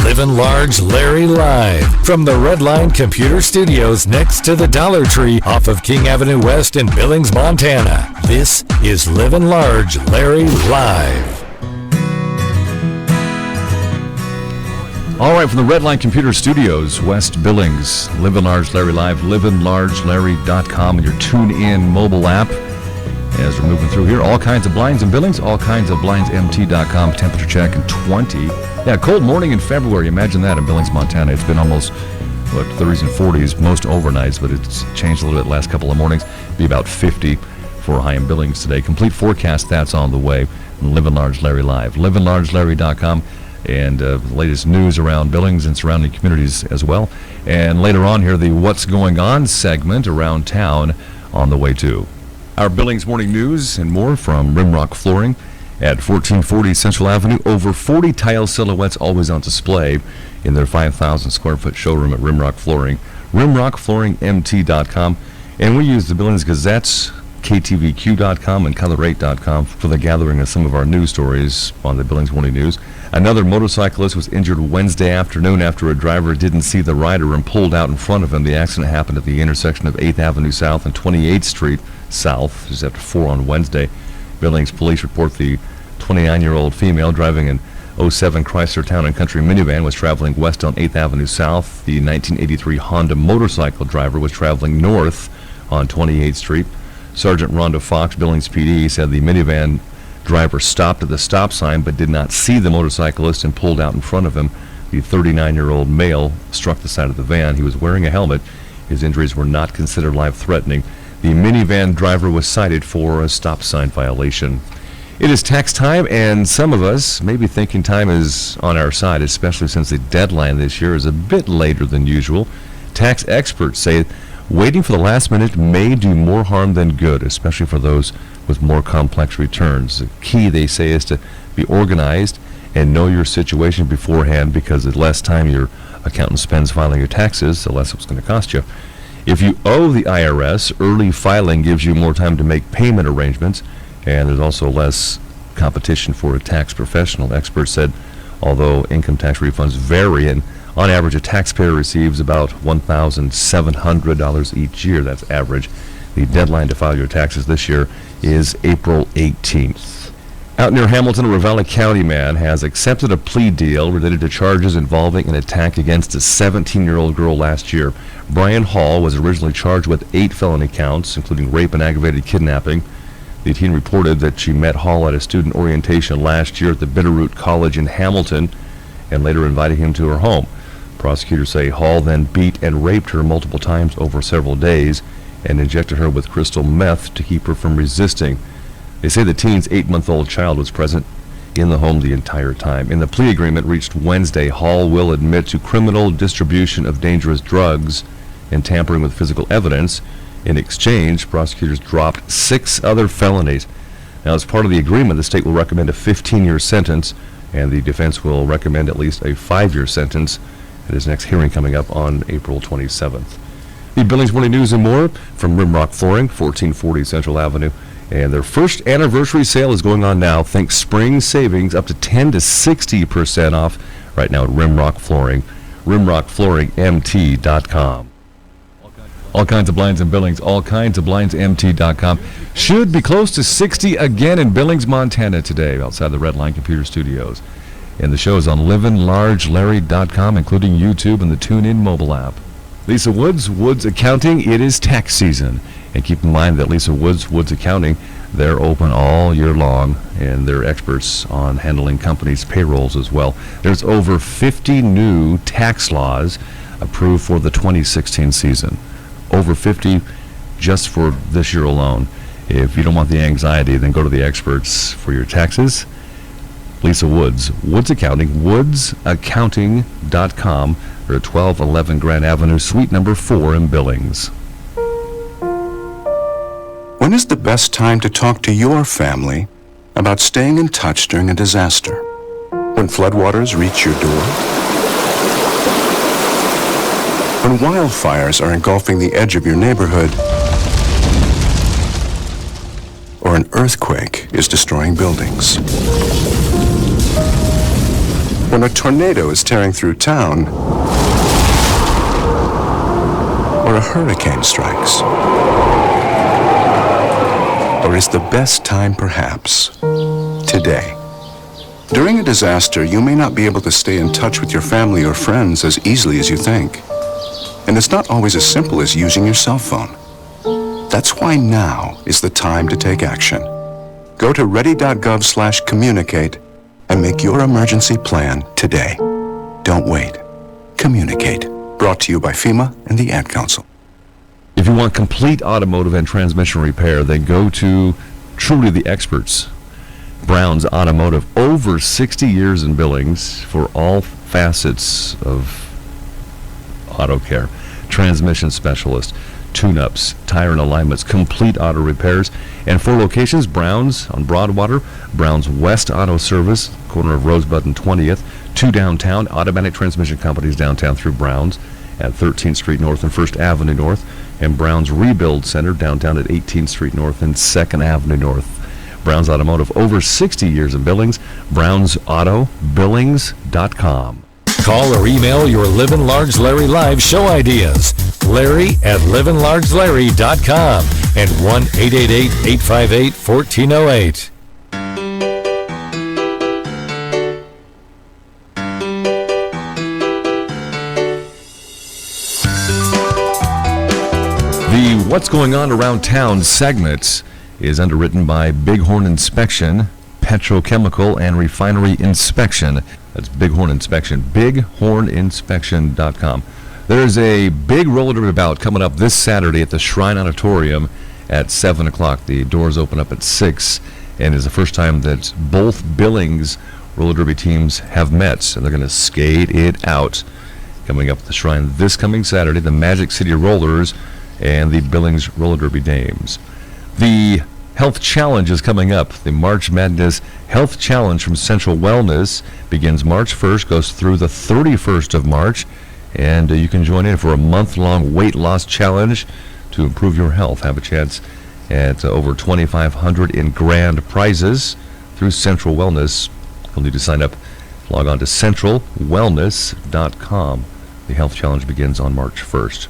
Living Large Larry Live from the Redline Computer Studios next to the Dollar Tree off of King Avenue West in Billings, Montana. This is Living Large Larry Live. All right, from the Redline Computer Studios, West Billings, Live and Large Larry Live, liveandlargelarry.com, and your TuneIn mobile app. As we're moving through here, all kinds of blinds in Billings, all kinds of blindsmt.com, temperature check in 20. Yeah, cold morning in February. Imagine that in Billings, Montana. It's been almost, 30s and 40s, most overnights, but it's changed a little bit the last couple of mornings. Be about 50 for a high in Billings today. Complete forecast, that's on the way. Live and Large Larry Live, liveandlargelarry.com. And the latest news around Billings and surrounding communities as well. And later on here, the What's Going On segment around town on the way too. Our Billings Morning News and more from Rimrock Flooring at 1440 Central Avenue. Over 40 tile silhouettes always on display in their 5,000 square foot showroom at Rimrock Flooring. RimrockFlooringMT.com. And we use the Billings Gazette's KTVQ.com and Color8.com for the gathering of some of our news stories on the Billings Morning News. Another motorcyclist was injured Wednesday afternoon after a driver didn't see the rider and pulled out in front of him. The accident happened at the intersection of 8th Avenue South and 28th Street South, just after 4 on Wednesday. Billings police report the 29-year-old female driving an 07 Chrysler Town & Country minivan was traveling west on 8th Avenue South. The 1983 Honda motorcycle driver was traveling north on 28th Street. Sergeant Rhonda Fox, Billings PD, said the minivan driver stopped at the stop sign but did not see the motorcyclist and pulled out in front of him. The 39-year-old male struck the side of the van. He was wearing a helmet. His injuries were not considered life-threatening. The minivan driver was cited for a stop sign violation. It is tax time, and some of us may be thinking time is on our side, especially since the deadline this year is a bit later than usual. Tax experts say waiting for the last minute may do more harm than good, especially for those with more complex returns. The key, they say, is to be organized and know your situation beforehand, because the less time your accountant spends filing your taxes, the less it's going to cost you. If you owe the IRS, early filing gives you more time to make payment arrangements, and there's also less competition for a tax professional. Experts said although income tax refunds vary, and on average a taxpayer receives about $1,700 each year. That's average. The deadline to file your taxes this year is April 18th. Out near Hamilton, a Ravalli County man has accepted a plea deal related to charges involving an attack against a 17-year-old girl last year. Brian Hall was originally charged with 8 felony counts, including rape and aggravated kidnapping. The teen reported that she met Hall at a student orientation last year at the Bitterroot College in Hamilton and later invited him to her home. Prosecutors say Hall then beat and raped her multiple times over several days and injected her with crystal meth to keep her from resisting. They say the teen's 8-month-old child was present in the home the entire time. In the plea agreement reached Wednesday, Hall will admit to criminal distribution of dangerous drugs and tampering with physical evidence. In exchange, prosecutors dropped 6 other felonies. Now, as part of the agreement, the state will recommend a 15-year sentence, and the defense will recommend at least a 5-year sentence at his next hearing coming up on April 27th. The Billings Morning News and more from Rimrock Flooring, 1440 Central Avenue. And their first anniversary sale is going on now. Think spring savings up to 10 to 60% off right now at Rimrock Flooring, rimrockflooringmt.com. All kinds of blinds in Billings, all kinds of blindsmt.com. Should be close to 60 again in Billings, Montana today, outside the Redline Computer Studios. And the show is on livinlargelarry.com, including YouTube and the TuneIn mobile app. Lisa Woods, Woods Accounting, it is tax season. And keep in mind that Lisa Woods, Woods Accounting, they're open all year long, and they're experts on handling companies' payrolls as well. There's over 50 new tax laws approved for the 2016 season. Over 50 just for this year alone. If you don't want the anxiety, then go to the experts for your taxes. Lisa Woods, Woods Accounting, woodsaccounting.com. They're at 1211 Grand Avenue, suite number 4 in Billings. When is the best time to talk to your family about staying in touch during a disaster? When floodwaters reach your door? When wildfires are engulfing the edge of your neighborhood? Or an earthquake is destroying buildings? When a tornado is tearing through town? Or a hurricane strikes? Or is the best time perhaps today? During a disaster, you may not be able to stay in touch with your family or friends as easily as you think. And it's not always as simple as using your cell phone. That's why now is the time to take action. Go to ready.gov/communicate and make your emergency plan today. Don't wait. Communicate. Brought to you by FEMA and the Ad Council. If you want complete automotive and transmission repair, then go to truly the experts. Brown's Automotive, over 60 years in Billings for all facets of auto care. Transmission specialist, tune-ups, tire and alignments, complete auto repairs. And 4 locations: Brown's on Broadwater, Brown's West Auto Service, corner of Rosebud and 20th, 2 downtown, automatic transmission companies downtown through Brown's at 13th Street North and 1st Avenue North, and Brown's Rebuild Center downtown at 18th Street North and 2nd Avenue North. Brown's Automotive, over 60 years in Billings, BrownsAutoBillings.com. Call or email your Livin' Large Larry Live show ideas. Larry at livinlargelarry.com and 1-888-858-1408. The What's Going On Around Town segment is underwritten by Bighorn Inspection, Petrochemical and Refinery Inspection. That's Bighorn Inspection, bighorninspection.com. There's a big roller derby bout coming up this Saturday at the Shrine Auditorium at 7 o'clock. The doors open up at 6, and it's the first time that both Billings roller derby teams have met, and they're going to skate it out. Coming up at the Shrine this coming Saturday, the Magic City Rollers and the Billings Roller Derby Dames. The Health Challenge is coming up. The March Madness Health Challenge from Central Wellness begins March 1st, goes through the 31st of March, and you can join in for a month-long weight loss challenge to improve your health. Have a chance at over $2,500 in grand prizes through Central Wellness. You'll need to sign up. Log on to centralwellness.com. The Health Challenge begins on March 1st.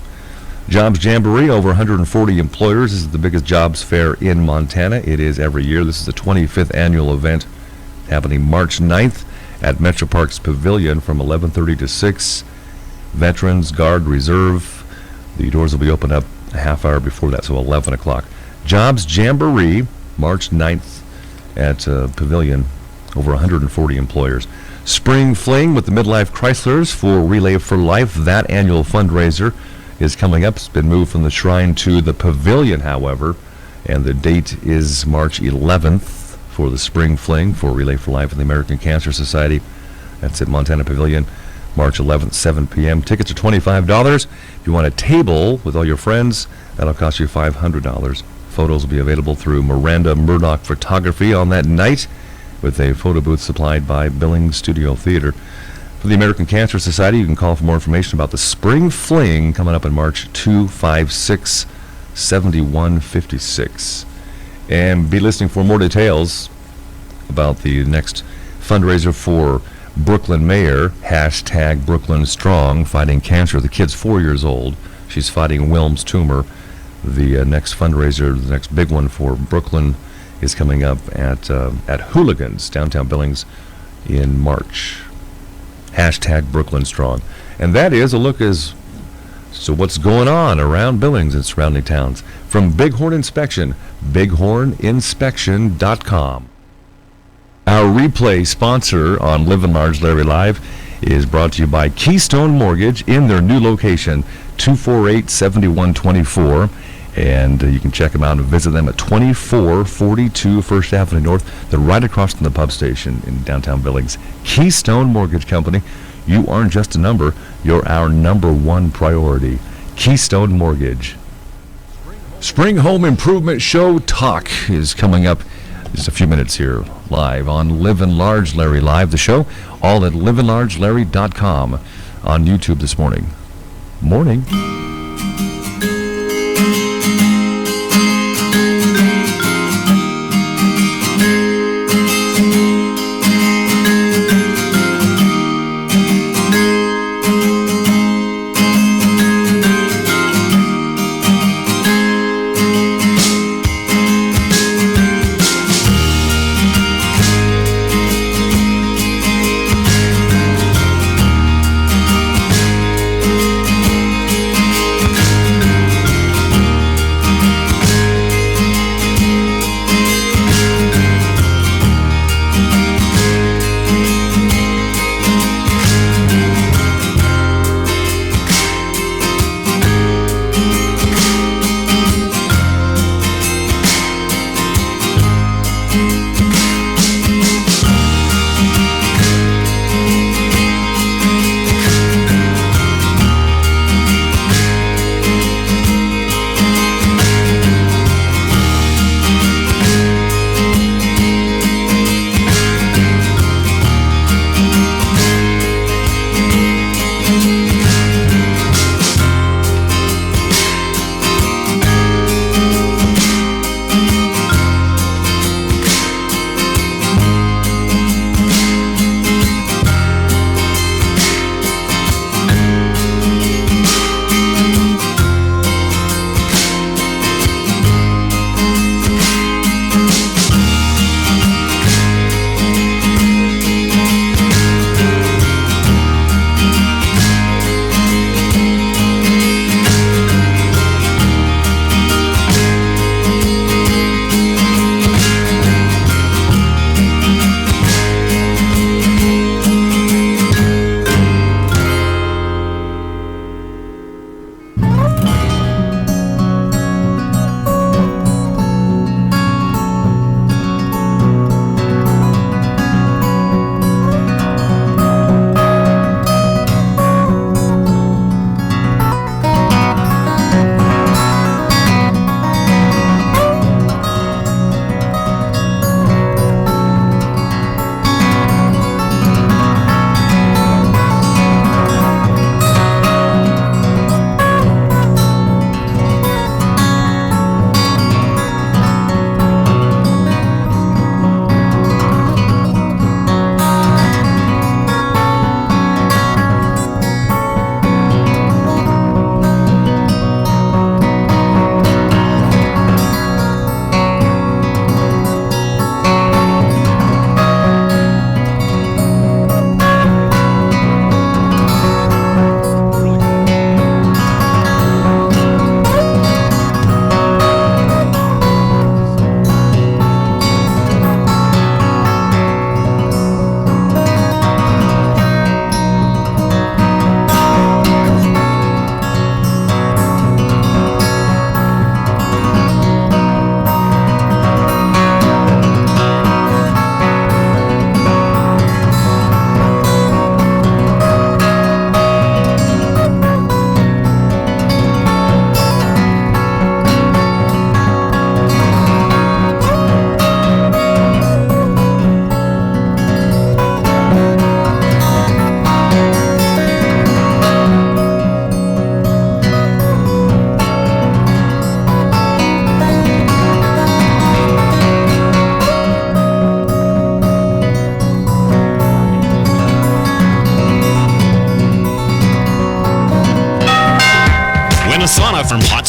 Jobs Jamboree, over 140 employers. This is the biggest jobs fair in Montana. It is every year. This is the 25th annual event happening March 9th at Metro Parks Pavilion from 11:30 to 6. Veterans, Guard, Reserve. The doors will be open up a half hour before that, so 11 o'clock. Jobs Jamboree, March 9th at Pavilion, over 140 employers. Spring Fling with the Midlife Chryslers for Relay for Life. That annual fundraiser is coming up. It's been moved from the Shrine to the Pavilion, however, and the date is March 11th for the Spring Fling for Relay for Life and the American Cancer Society. That's at Montana Pavilion, March 11th, 7 p.m. Tickets are $25. If you want a table with all your friends, that'll cost you $500. Photos will be available through Miranda Murdoch Photography on that night, with a photo booth supplied by Billings Studio Theater. For the American Cancer Society, you can call for more information about the Spring Fling coming up in March, 256-7156. And be listening for more details about the next fundraiser for Brooklyn Mayor, hashtag Brooklyn Strong, fighting cancer. The kid's 4 years old. She's fighting Wilms tumor. The next fundraiser, the next big one for Brooklyn, is coming up at Hooligans, downtown Billings, in March. Hashtag Brooklyn Strong. And that is a look as to what's going on around Billings and surrounding towns. From Bighorn Inspection, bighorninspection.com. Our replay sponsor on Live and Large Larry Live is brought to you by Keystone Mortgage in their new location, 248-7124. And you can check them out and visit them at 2442 First Avenue North. They're right across from the pub station in downtown Billings. Keystone Mortgage Company. You aren't just a number. You're our number one priority. Keystone Mortgage. Spring Home Improvement Show Talk is coming up just a few minutes here live on Live and Large Larry Live. The show all at liveandlargelarry.com on YouTube this morning. Morning.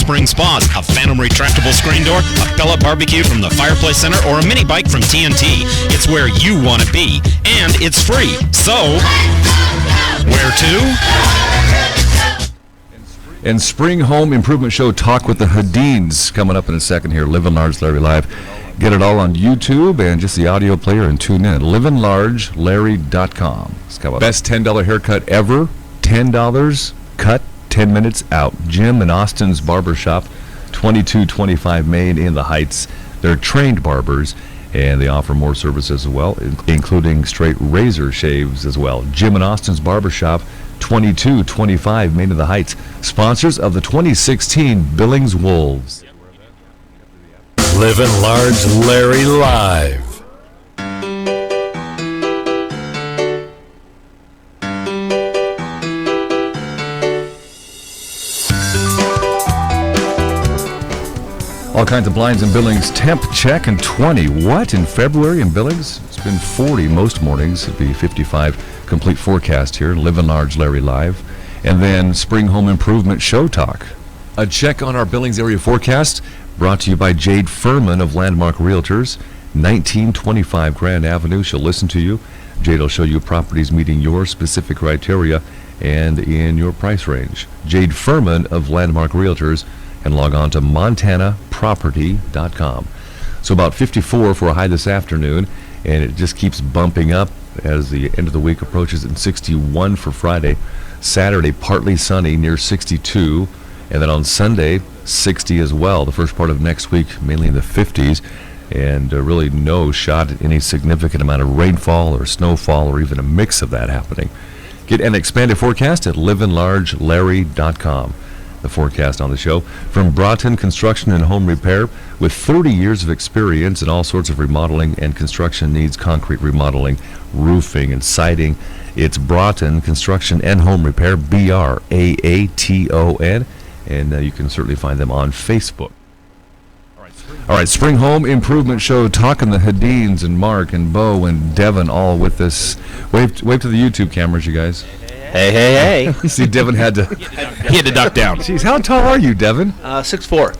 Spring Spas, a Phantom retractable screen door, a pellet barbecue from the Fireplace Center, or a mini bike from TNT. It's where you want to be, and it's free. So, where to? And Spring Home Improvement Show Talk with the Hadines coming up in a second here. Live and Large Larry Live. Get it all on YouTube and just the audio player and tune in. liveandlargelarry.com. Best $10 haircut ever. $10 cut, 10 minutes out. Jim and Austin's Barbershop, 2225 Main in the Heights. They're trained barbers, and they offer more services as well, including straight razor shaves as well. Jim and Austin's Barbershop, 2225 Main in the Heights. Sponsors of the 2016 Billings Wolves. Living Large Larry Live. All kinds of blinds in Billings. Temp check and 20. What in February in Billings? It's been 40 most mornings. It'll be 55. Complete forecast here. Live and Large Larry Live. And then Spring Home Improvement Show Talk. A check on our Billings area forecast brought to you by Jade Furman of Landmark Realtors. 1925 Grand Avenue. She'll listen to you. Jade will show you properties meeting your specific criteria and in your price range. Jade Furman of Landmark Realtors. And log on to montanaproperty.com. So about 54 for a high this afternoon, and it just keeps bumping up as the end of the week approaches, and 61 for Friday. Saturday, partly sunny, near 62, and then on Sunday, 60 as well. The first part of next week, mainly in the 50s, and really no shot at any significant amount of rainfall or snowfall or even a mix of that happening. Get an expanded forecast at liveandlargelarry.com. The forecast on the show from Broughton Construction and Home Repair. With 30 years of experience in all sorts of remodeling and construction needs, concrete remodeling, roofing, and siding. It's Broughton Construction and Home Repair, BRAATON, and you can certainly find them on Facebook. All right, Spring Home Improvement Show, talking the Hadines and Mark and Bo and Devin all with us. Wave to the YouTube cameras, you guys. Hey. See, Devin had to duck down. Jeez, how tall are you, Devin? 6'4".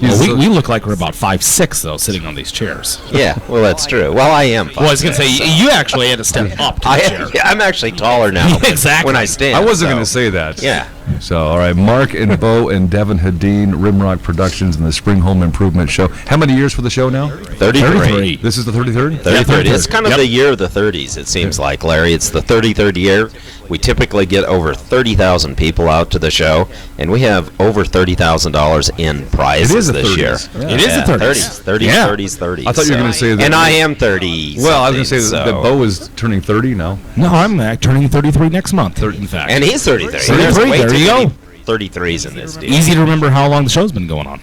Well, we look like we're about 5'6", though, sitting on these chairs. Yeah, well, that's true. Well, I am 5'6". Well, I was going to say, you actually had to step up to the chair. Yeah, I'm actually taller now. Exactly. When I stand. I wasn't going to say that. Yeah. So, all right, Mark and Bo and Devin Hadine, Rimrock Productions, and the Spring Home Improvement Show. How many years for the show now? 33. This is the 33rd? 33rd. It's kind of the year of the 30s, it seems like, Larry. It's the 33rd year. We typically get over 30,000 people out to the show, and we have over $30,000 in prizes this year. Yeah. It is the 30s. 30s. I thought you were going to say that. And I am 30. Well, I was going to say that Bo is turning 30 now. No, I'm turning 33 next month, in fact. And he's 33. 33, there you go. 33s in this deal. Easy to remember how long the show's been going on.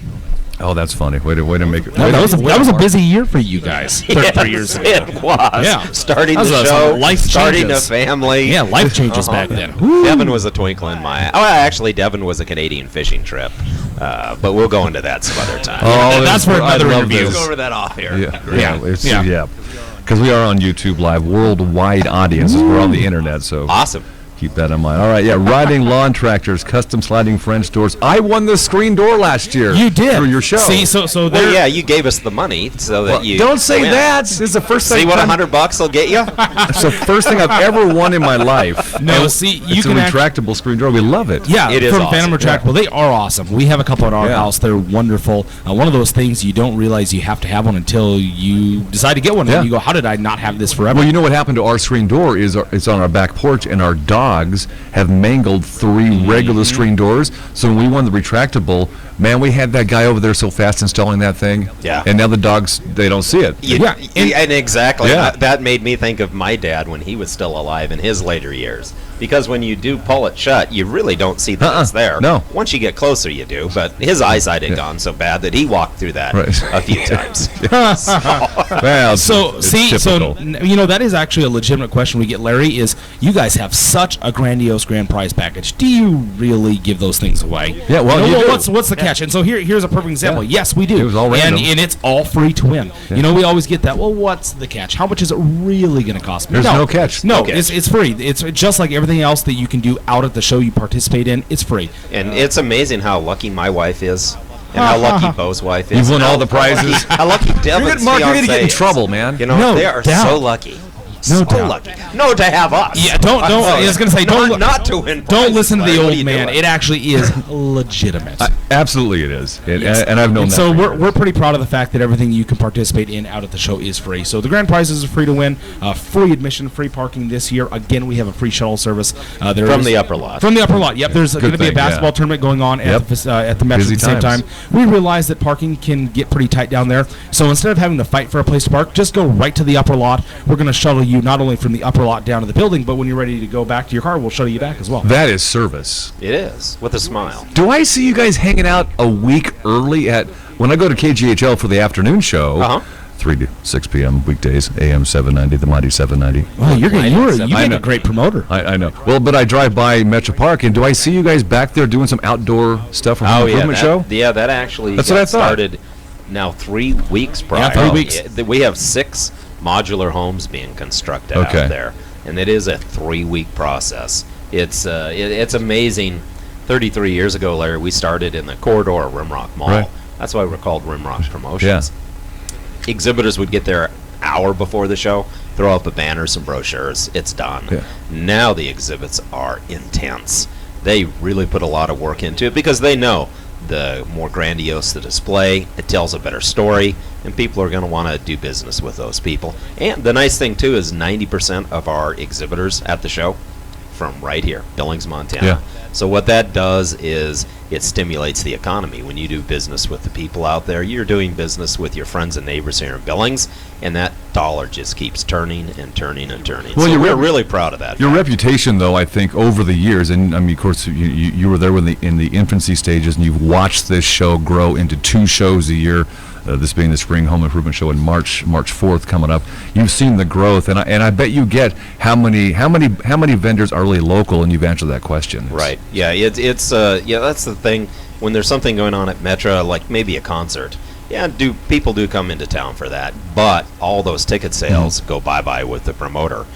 Oh, that's funny. Way to make it. That was a busy year for you guys. 33 years ago. It was. Yeah. Starting the show, starting a family. Yeah, life changes back then. Devin was a twinkle in my eye. Oh, actually, Devin was a Canadian fishing trip. But we'll go into that some other time. Oh, that's for another interview. We'll go over that off here. Yeah. Because we are on YouTube Live, worldwide audiences. We're on the internet, so awesome. Keep that in mind. All right, riding lawn tractors, custom sliding French doors. I won the screen door last year. You did through your show. See, so there. Well, you gave us the money so that you. Don't say that. This is the first thing. See what $100 will get you? It's the first thing I've ever won in my life. No, see, you it's a retractable screen door. We love it. Yeah, it is from awesome. Phantom Retractable. They are awesome. We have a couple at our house. They're wonderful. One of those things you don't realize you have to have one until you decide to get one. And you go, how did I not have this forever? Well, you know what happened to our screen door is it's on our back porch, and our dogs have mangled 3 regular screen doors. So when we won the retractable, man, we had that guy over there so fast installing that thing. Yeah. And now the dogs, they don't see it. And exactly. Yeah. That made me think of my dad when he was still alive in his later years. Because when you do pull it shut, you really don't see that it's there. No. Once you get closer, you do. But his eyesight had gone so bad that he walked through that a few times. Well, so that is actually a legitimate question we get, Larry, is you guys have such a grandiose grand prize package, do you really give those things away? Yeah, well, you know, what's the catch? And so here's a perfect example. Yeah. Yes, we do. It was all random. And it's all free to win. Yeah. You know, we always get that. Well, what's the catch? How much is it really going to cost me? There's no catch. No, it's free. It's just like everything else that you can do out at the show you participate in. It's free. And it's amazing how lucky my wife is. And how lucky Bo's wife is. You've won all the prizes. How lucky Devin's Mark, you're going to get in fiancé trouble, is. man. You know, they are so lucky. No so doubt. lucky. No, to have us. Yeah, don't. I was going to say, not to win. Don't listen to the What are old you man. doing? It actually is legitimate. Absolutely, it is, Yes. and I've known And that. so for we're pretty proud of the fact that everything you can participate in out at the show is free. So the grand prizes are free to win, free admission, free parking this year. Again, we have a free shuttle service. From the upper lot. From the upper lot. Yep, there's going to be a basketball tournament going on at the Metro Busy at the same times. time. We realize that parking can get pretty tight down there. So instead of having to fight for a place to park, just go right to the upper lot. We're going to shuttle you not only from the upper lot down to the building, but when you're ready to go back to your car, we'll shuttle you back as well. That is service. It is, with a smile. Do I see you guys hanging out a week early when I go to KGHL for the afternoon show? 3 to 6 p.m. weekdays, AM 790, the Mighty 790. Well, you're getting a great promoter. I know. Well, but I drive by Metro Park, and do I see you guys back there doing some outdoor stuff from the improvement show? Yeah, that actually That's what I thought. started now 3 weeks prior. Yeah, 3 weeks. We have 6 modular homes being constructed out there, and it is a 3-week process. It's amazing. 33 years ago, Larry, we started in the corridor of Rimrock Mall. Right. That's why we're called Rimrock Promotions. Exhibitors would get there an hour before the show, throw up a banner, some brochures, it's done. Yeah. Now the exhibits are intense. They really put a lot of work into it because they know the more grandiose the display, it tells a better story, and people are going to want to do business with those people. And the nice thing, too, is 90% of our exhibitors at the show from right here, Billings, Montana. Yeah. So what that does is it stimulates the economy. When you do business with the people out there, you're doing business with your friends and neighbors here in Billings, and that dollar just keeps turning and turning and turning. Well, so we're really proud of that. Your reputation, though, I think, over the years, and I mean, of course, you were there in the infancy stages, and you've watched this show grow into 2 shows a year. This being the Spring Home Improvement Show in March 4th coming up. You've seen the growth, and I bet you get how many vendors are really local, and you've answered that question. Right. Yeah. It's that's the thing. When there's something going on at Metra, like maybe a concert, people do come into town for that, but all those ticket sales go bye-bye with the promoter.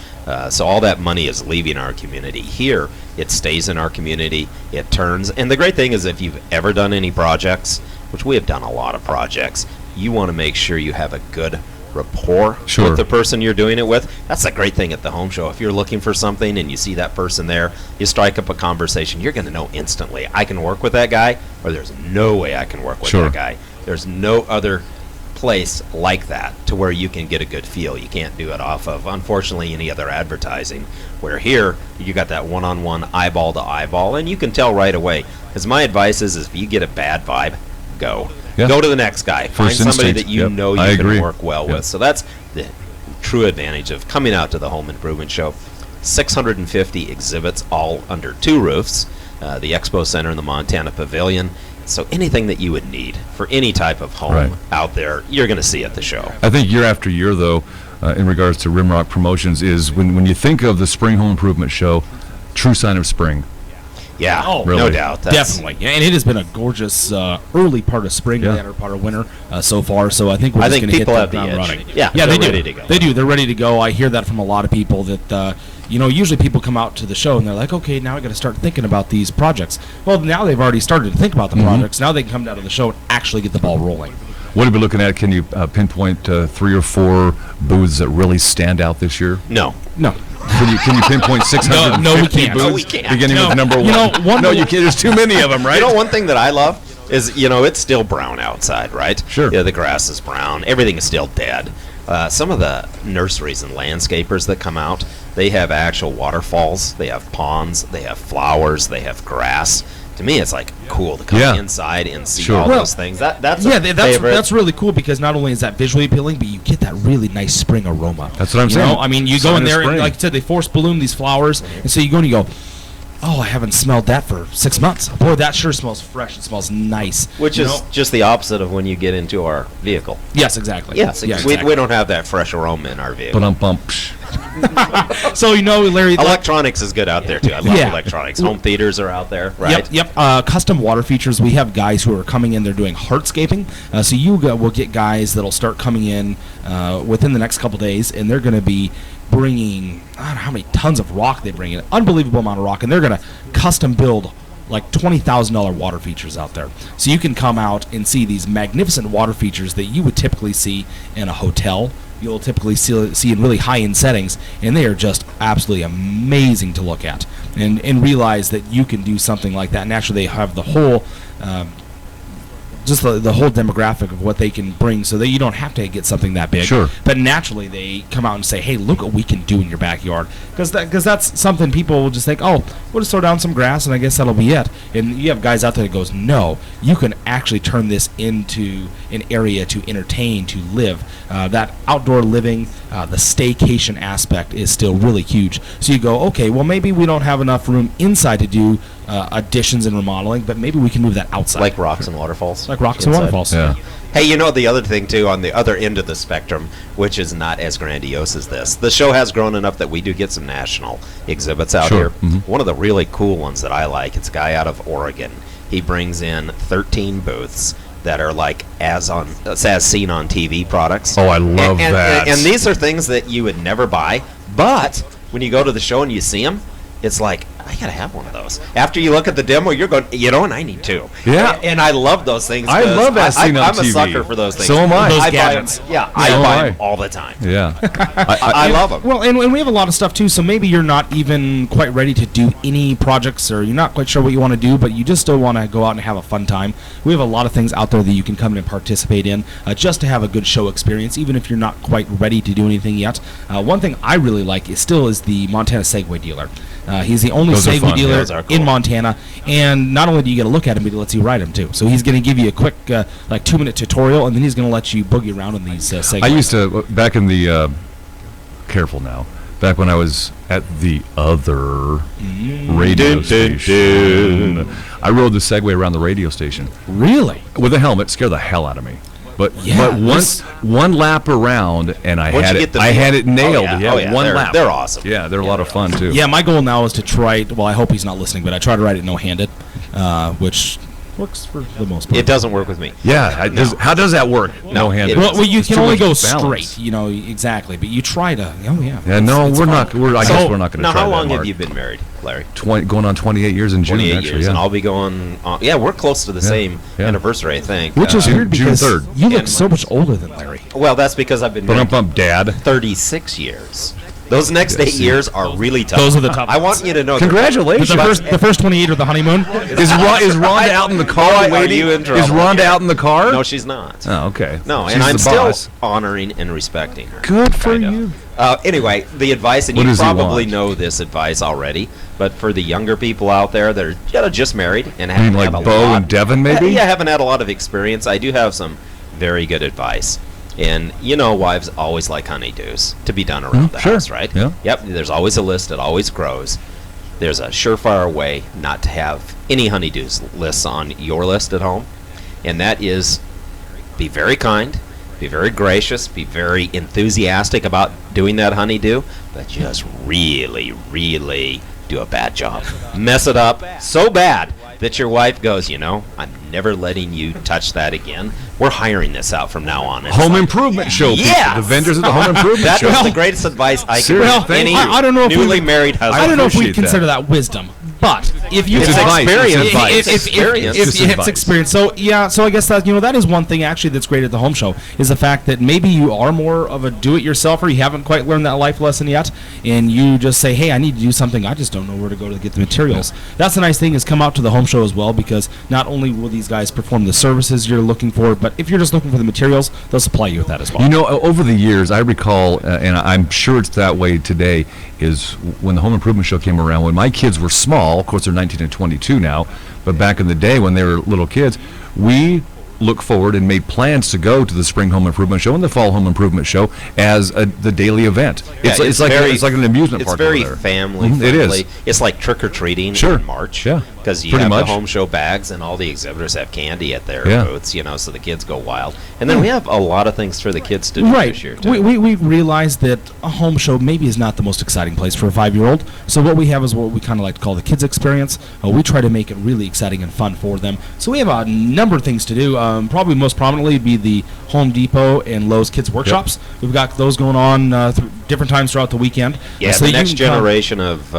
So all that money is leaving our community. Here, it stays in our community, it turns. And the great thing is if you've ever done any projects, which we have done a lot of projects, you want to make sure you have a good rapport with the person you're doing it with. That's the great thing at the home show. If you're looking for something and you see that person there, you strike up a conversation, you're going to know instantly, I can work with that guy, or there's no way I can work with that guy. There's no other place like that to where you can get a good feel. You can't do it off of, unfortunately, any other advertising. Where here, you got that one-on-one, eyeball to eyeball, and you can tell right away. Because my advice is if you get a bad vibe, go. Yeah. Go to the next guy. Find First somebody instinct. that you know I you can agree. work well with. So that's the true advantage of coming out to the Home Improvement Show. 650 exhibits all under 2 roofs. The Expo Center and the Montana Pavilion. So anything that you would need for any type of home out there, you're going to see at the show. I think year after year, though, in regards to Rimrock Promotions, is when you think of the Spring Home Improvement Show, true sign of spring. Yeah, really. no doubt. Definitely. Yeah, and it has been a gorgeous early part of spring and latter part of winter so far. So I think we're just going to hit the ground running. Yeah, they they're do. ready to go. They do. They're ready to go. I hear that from a lot of people that, usually people come out to the show and they're like, okay, now I got to start thinking about these projects. Well, now they've already started to think about the projects. Now they can come down to the show and actually get the ball rolling. What are we looking at? Can you pinpoint 3 or 4 booths that really stand out this year? No. Can you pinpoint 650 No, we can't. booths? No, we can't. Beginning with number 1. No, you can't. There's too many of them, right? You know, one thing that I love is, it's still brown outside, right? Sure. Yeah, the grass is brown. Everything is still dead. Some of the nurseries and landscapers that come out, they have actual waterfalls. They have ponds. They have flowers. They have grass. To me, it's like cool to come inside and see all those things. That's really cool because not only is that visually appealing, but you get that really nice spring aroma. That's what I'm saying. I mean, you go in there and, like I said, they force bloom these flowers, and so you go and you go, oh, I haven't smelled that for 6 months. Boy, that sure smells fresh. It smells nice. Which is just the opposite of when you get into our vehicle. Yes, exactly. Yes, we don't have that fresh aroma in our vehicle. But So, Larry... Electronics is good out there, too. I love electronics. Home theaters are out there, right? Yep. Custom water features. We have guys who are coming in. They're doing hardscaping. So you will get guys that'll start coming in within the next couple days, and they're going to be bringing, I don't know how many tons of rock they bring in. Unbelievable amount of rock. And they're going to custom build like $20,000 water features out there. So you can come out and see these magnificent water features that you would typically see in a hotel. You'll typically see in really high-end settings, and they are just absolutely amazing to look at. And realize that you can do something like that. Naturally, they have the whole... just the whole demographic of what they can bring, so that you don't have to get something that big. Sure. But naturally, they come out and say, hey, look what we can do in your backyard. Because that's something people will just think, oh, we'll just throw down some grass, and I guess that'll be it. And you have guys out there that goes, no, you can actually turn this into an area to entertain, to live. That outdoor living, the staycation aspect is still really huge. So you go, okay, well, maybe we don't have enough room inside to do additions and remodeling, but maybe we can move that outside. Like rocks and waterfalls. Like rocks and waterfalls. Yeah. Hey, the other thing, too, on the other end of the spectrum, which is not as grandiose as this, the show has grown enough that we do get some national exhibits out here. Mm-hmm. One of the really cool ones that I like, it's a guy out of Oregon. He brings in 13 booths that are like as seen on TV products. Oh, I love that. And these are things that you would never buy, but when you go to the show and you see them, it's like, I gotta have one of those. After you look at the demo, you're going, and I need two. Yeah. And I love those things. I love that scene on I'm TV. a sucker for those things. So am I. Those I buy gadgets. them. Yeah, I buy them all the time. Yeah. I love them. Well, and we have a lot of stuff, too, so maybe you're not even quite ready to do any projects, or you're not quite sure what you want to do, but you just still want to go out and have a fun time. We have a lot of things out there that you can come in and participate in just to have a good show experience, even if you're not quite ready to do anything yet. One thing I really like is the Montana Segway dealer. He's the only Segway dealer in Montana, and not only do you get a look at him, but he lets you ride him too. So he's going to give you a quick 2-minute tutorial, and then he's going to let you boogie around on these Segways. I used to, back in the, careful now, back when I was at the other radio station, I rode the Segway around the radio station. Really? With a helmet, scared the hell out of me. But Yeah, once one lap around, and I Once had you it. get the I had feel. it nailed. Oh, yeah. One They're- lap. they're awesome. Yeah, they're a lot of fun too. Yeah, my goal now is to try it. Well, I hope he's not listening, but I try to ride it no-handed, which works for the most part. It doesn't work with me. Yeah. How does that work? No hand. Well, you It's can too only much go balance. straight, exactly. But you try to, yeah. Yeah, no, It's we're fun. not. I guess we're not going to Now, try how that long have hard. you been married, Larry? 20, going on 28 years in June. 28 actually, years, yeah. and I'll be going on. Yeah, we're close to the same anniversary, I think. Which is weird June because 3rd. you look so much older than Larry. Well, that's because I've been married Bump, Dad. 36 years. Those next 8 years are really tough. Those are the tough I want you to know. Congratulations. The first 28 are the honeymoon. Is Rhonda out in the car waiting? you in trouble? Is Rhonda out in the car? No, she's not. Oh, okay. No, She's and I'm the still boss. honoring and respecting her. Good for kind of. you. Anyway, the advice, and What you does he probably want? know this advice already, but for the younger people out there that are just married and You mean haven't like had a Bo lot, and Devin, maybe? Yeah, haven't had a lot of experience. I do have some very good advice. And wives always like honeydews to be done around the sure. house, right? Yeah. Yep, there's always a list. It always grows. There's a surefire way not to have any honeydews lists on your list at home, and that is be very kind, be very gracious, be very enthusiastic about doing that honeydew, but just really, really do a bad job. Mess it up so bad that your wife goes, I'm never letting you touch that again. We're hiring this out from now on. It's Home like, improvement show. people. Yes! The vendors at the home improvement That show. was the greatest advice I could Seriously, give thank any you. I don't know if newly married husband. I don't know if we appreciate that. consider that wisdom, but if you It's It's advice. experience. It's advice. It's experience. It's It's advice. experience. So I guess that is one thing actually that's great at the home show is the fact that maybe you are more of a do-it-yourselfer. You haven't quite learned that life lesson yet, and you just say, "Hey, I need to do something. I just don't know where to go to get the materials." That's the nice thing is come out to the home show as well, because not only will these guys perform the services you're looking for, but if you're just looking for the materials, they'll supply you with that as well. Over the years, I recall, and I'm sure it's that way today, is when the home improvement show came around, when my kids were small, of course they're 19 and 22 now, but back in the day when they were little kids, we look forward and made plans to go to the spring home improvement show and the fall home improvement show as the daily event. Yeah, It's like an amusement park. It's very over there. family Mhm, friendly. it is. It's like trick or treating Sure. in March. Yeah. Because you Pretty have much. the home show bags, and all the exhibitors have candy at their Yeah. booths, so the kids go wild. And then we have a lot of things for the kids to do Right. this year, too. We realized that a home show maybe is not the most exciting place for a 5-year-old. So what we have is what we kind of like to call the kids experience. We try to make it really exciting and fun for them. So we have a number of things to do. Probably most prominently be the Home Depot and Lowe's Kids Workshops. We've got those going on different times throughout the weekend. Yeah, So the you next can come- generation of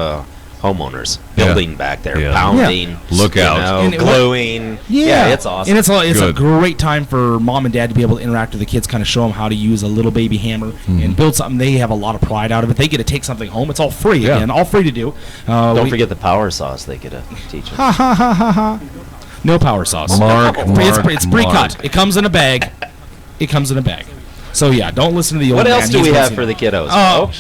homeowners building back there, Yeah. pounding, Yeah. Look out. And gluing. Yeah, it's awesome. And it's a Good. great time for mom and dad to be able to interact with the kids, kind of show them how to use a little baby hammer and build something. They have a lot of pride out of it. They get to take something home. It's all free Yeah. again, all free to do. Don't forget the power saws they get to teach them. Ha ha ha ha ha. No power sauce. Mark, It's pre-cut. Mark. It comes in a bag. It comes in a bag. So yeah, don't listen to the old What man. else do He's we have listening. for the kiddos? Oh,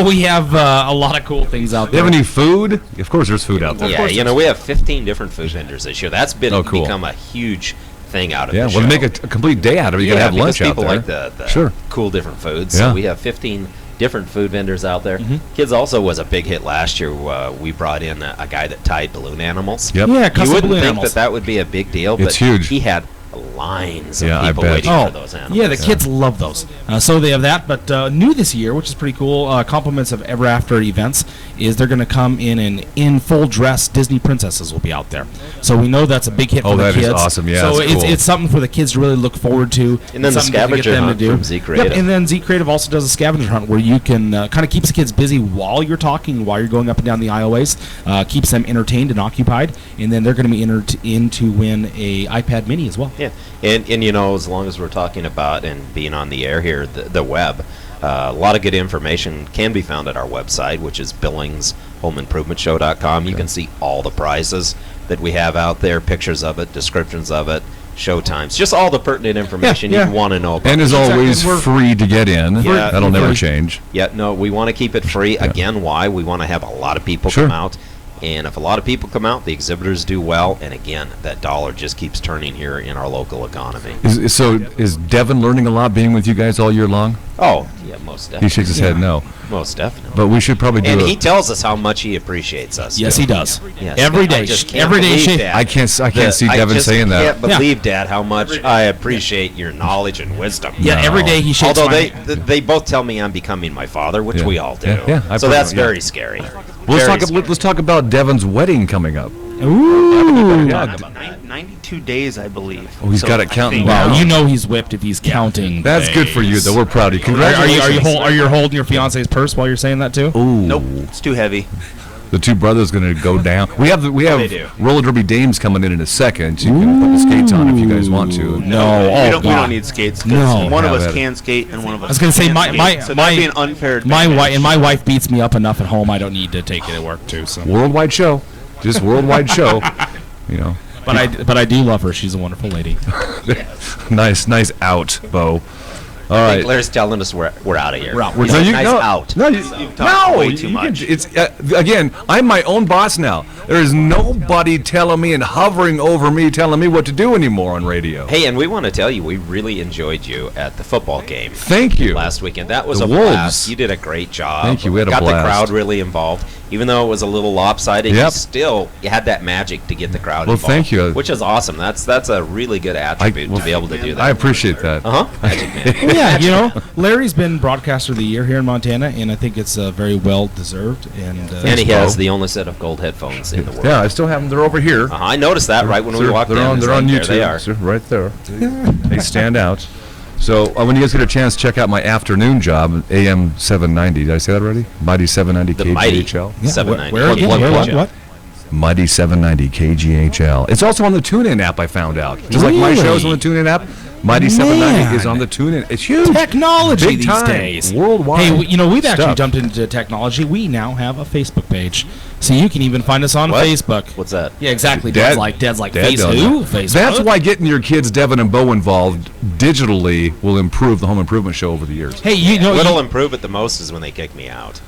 we have a lot of cool things out Do you there. have any food? Of course, there's food out there. Yeah, we have 15 different food vendors this year. That's Oh, cool. become a huge thing out of Yeah, the well, show. to make a complete day out of it, you got to have lunch because out people there. like the Sure. cool different foods. Yeah. So we have 15 different food vendors out there. Kids also was a big hit last year. We brought in a guy that tied balloon animals. Yep. Yeah, You custom wouldn't balloon think animals. that would be a big deal, but It's huge. he had lines of Yeah, I people bet. waiting Oh, for those animals. yeah, the kids love those. So they have that. But new this year, which is pretty cool, compliments of Ever After events, is they're going to come in full dress Disney princesses will be out there. So we know that's a big hit Oh, for the that kids. is awesome. Yeah, so that's cool. it's something for the kids to really look forward to. And then the something to get scavenger them to hunt do. from Z Creative. Yep, and then Z Creative also does a scavenger hunt where you can kind of keeps the kids busy while you're talking, while you're going up and down the aisleways, keeps them entertained and occupied, and then they're going to be entered in to win a iPad Mini as well. Yeah, and as long as we're talking about and being on the air here, the web, a lot of good information can be found at our website, which is BillingsHomeImprovementShow.com. You can see all the prizes that we have out there, pictures of it, descriptions of it, show times, just all the pertinent information Yeah. you want to know about. And as always, free to get in. Yeah. That'll never change. Yeah, no, we want to keep it free. Again, why? We want to have a lot of people Sure. come out. And if a lot of people come out, the exhibitors do well. And again, that dollar just keeps turning here in our local economy. Is Devin learning a lot being with you guys all year long? Oh, yeah, most definitely. He shakes his head no. Most definitely. But we should probably do And it. he tells us how much he appreciates us. Yes, too. he does. Yes. Every day. I just can't Every day believe she- that. I can't see Devin just saying that. can't believe, Dad, how much I appreciate your knowledge and wisdom. Yeah, every day he shakes Although my they both tell me I'm becoming my father, which Yeah. we all do. Yeah, I so probably- that's yeah. very scary. Well, Very let's talk about Devin's wedding coming up. Ooh. Yeah. 92 days, I believe. Oh, he's got it counting Wow, down. you know he's whipped if he's counting. That's good for you, though. We're proud of you. Are Congratulations. you holding your fiance's purse while you're saying that too? Ooh. Nope, it's too heavy. The two brothers going to go down. We have They do. roller derby dames coming in a second. You can put the skates on if you guys want to. No, we don't need skates. 'Cause No. one of Have us at it. can skate and one of us I was gonna say can't my skate. So that'd be an unfair advantage. my wife beats me up enough at home. I don't need to take it at work too. So, Worldwide show, just worldwide show. You know, but I do love her. She's a wonderful lady. nice out, Bo. All I right. think Larry's telling us we're out of here. We're out. He's No, like, you- nice no, out. No, You've talked way too you much. It's again. I'm my own boss now. There is nobody telling me and hovering over me, telling me what to do anymore on radio. Hey, and we want to tell you, we really enjoyed you at the football game Thank you. last weekend. That was The a Wolves. blast. You did a great job. Thank you. We had a Got blast. the crowd really involved. Even though it was a little lopsided, Yep. you had that magic to get the crowd Well, involved. thank you. Which is awesome. That's a really good attribute to be able to do that. I appreciate that. Magic man. Well, yeah, Larry's been broadcaster of the year here in Montana, and I think it's very well deserved. And he has the only set of gold headphones in the world. Yeah, I still have them. They're over here. I noticed that right when we walked they're in. on. It's They're on like, YouTube. There they are. They're right there. They stand out. So when you guys get a chance, check out my afternoon job, AM 790. Did I say that already? Mighty 790 The Mighty KGHL. 790. Where again? What? Mighty 790 KGHL. It's also on the TuneIn app, I found out. Just like my Really? show's on the TuneIn app, Mighty 790 Man. is on the TuneIn. It's huge. Technology Big these time. days. Worldwide. Hey, we've actually stuff. jumped into technology. We now have a Facebook page, so you can even find us on What? Facebook. What's that? Yeah, exactly. Dad- Dad's like Dad Face does who? it. Facebook. That's why getting your kids, Devin and Bo, involved digitally will improve the home improvement show over the years. Hey, you know, What'll improve it the most is when they kick me out.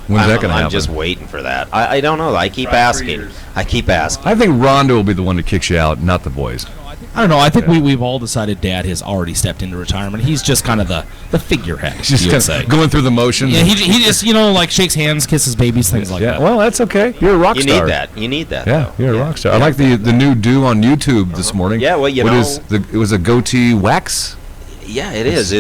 When's that going to I'm happen? just waiting for that. I don't know. I keep asking. I keep asking. I think Rhonda will be the one that kicks you out, not the boys. I don't know. I think we've all decided Dad has already stepped into retirement. He's just kind of the figurehead. He's just kind of going through the motions. Yeah, he just like shakes hands, kisses babies, things like that. Well, that's okay. You're a rock star. You need that. Yeah, you're a rock star. I like the new do on YouTube this morning. Yeah, well, it was a goatee wax. Yeah, it is.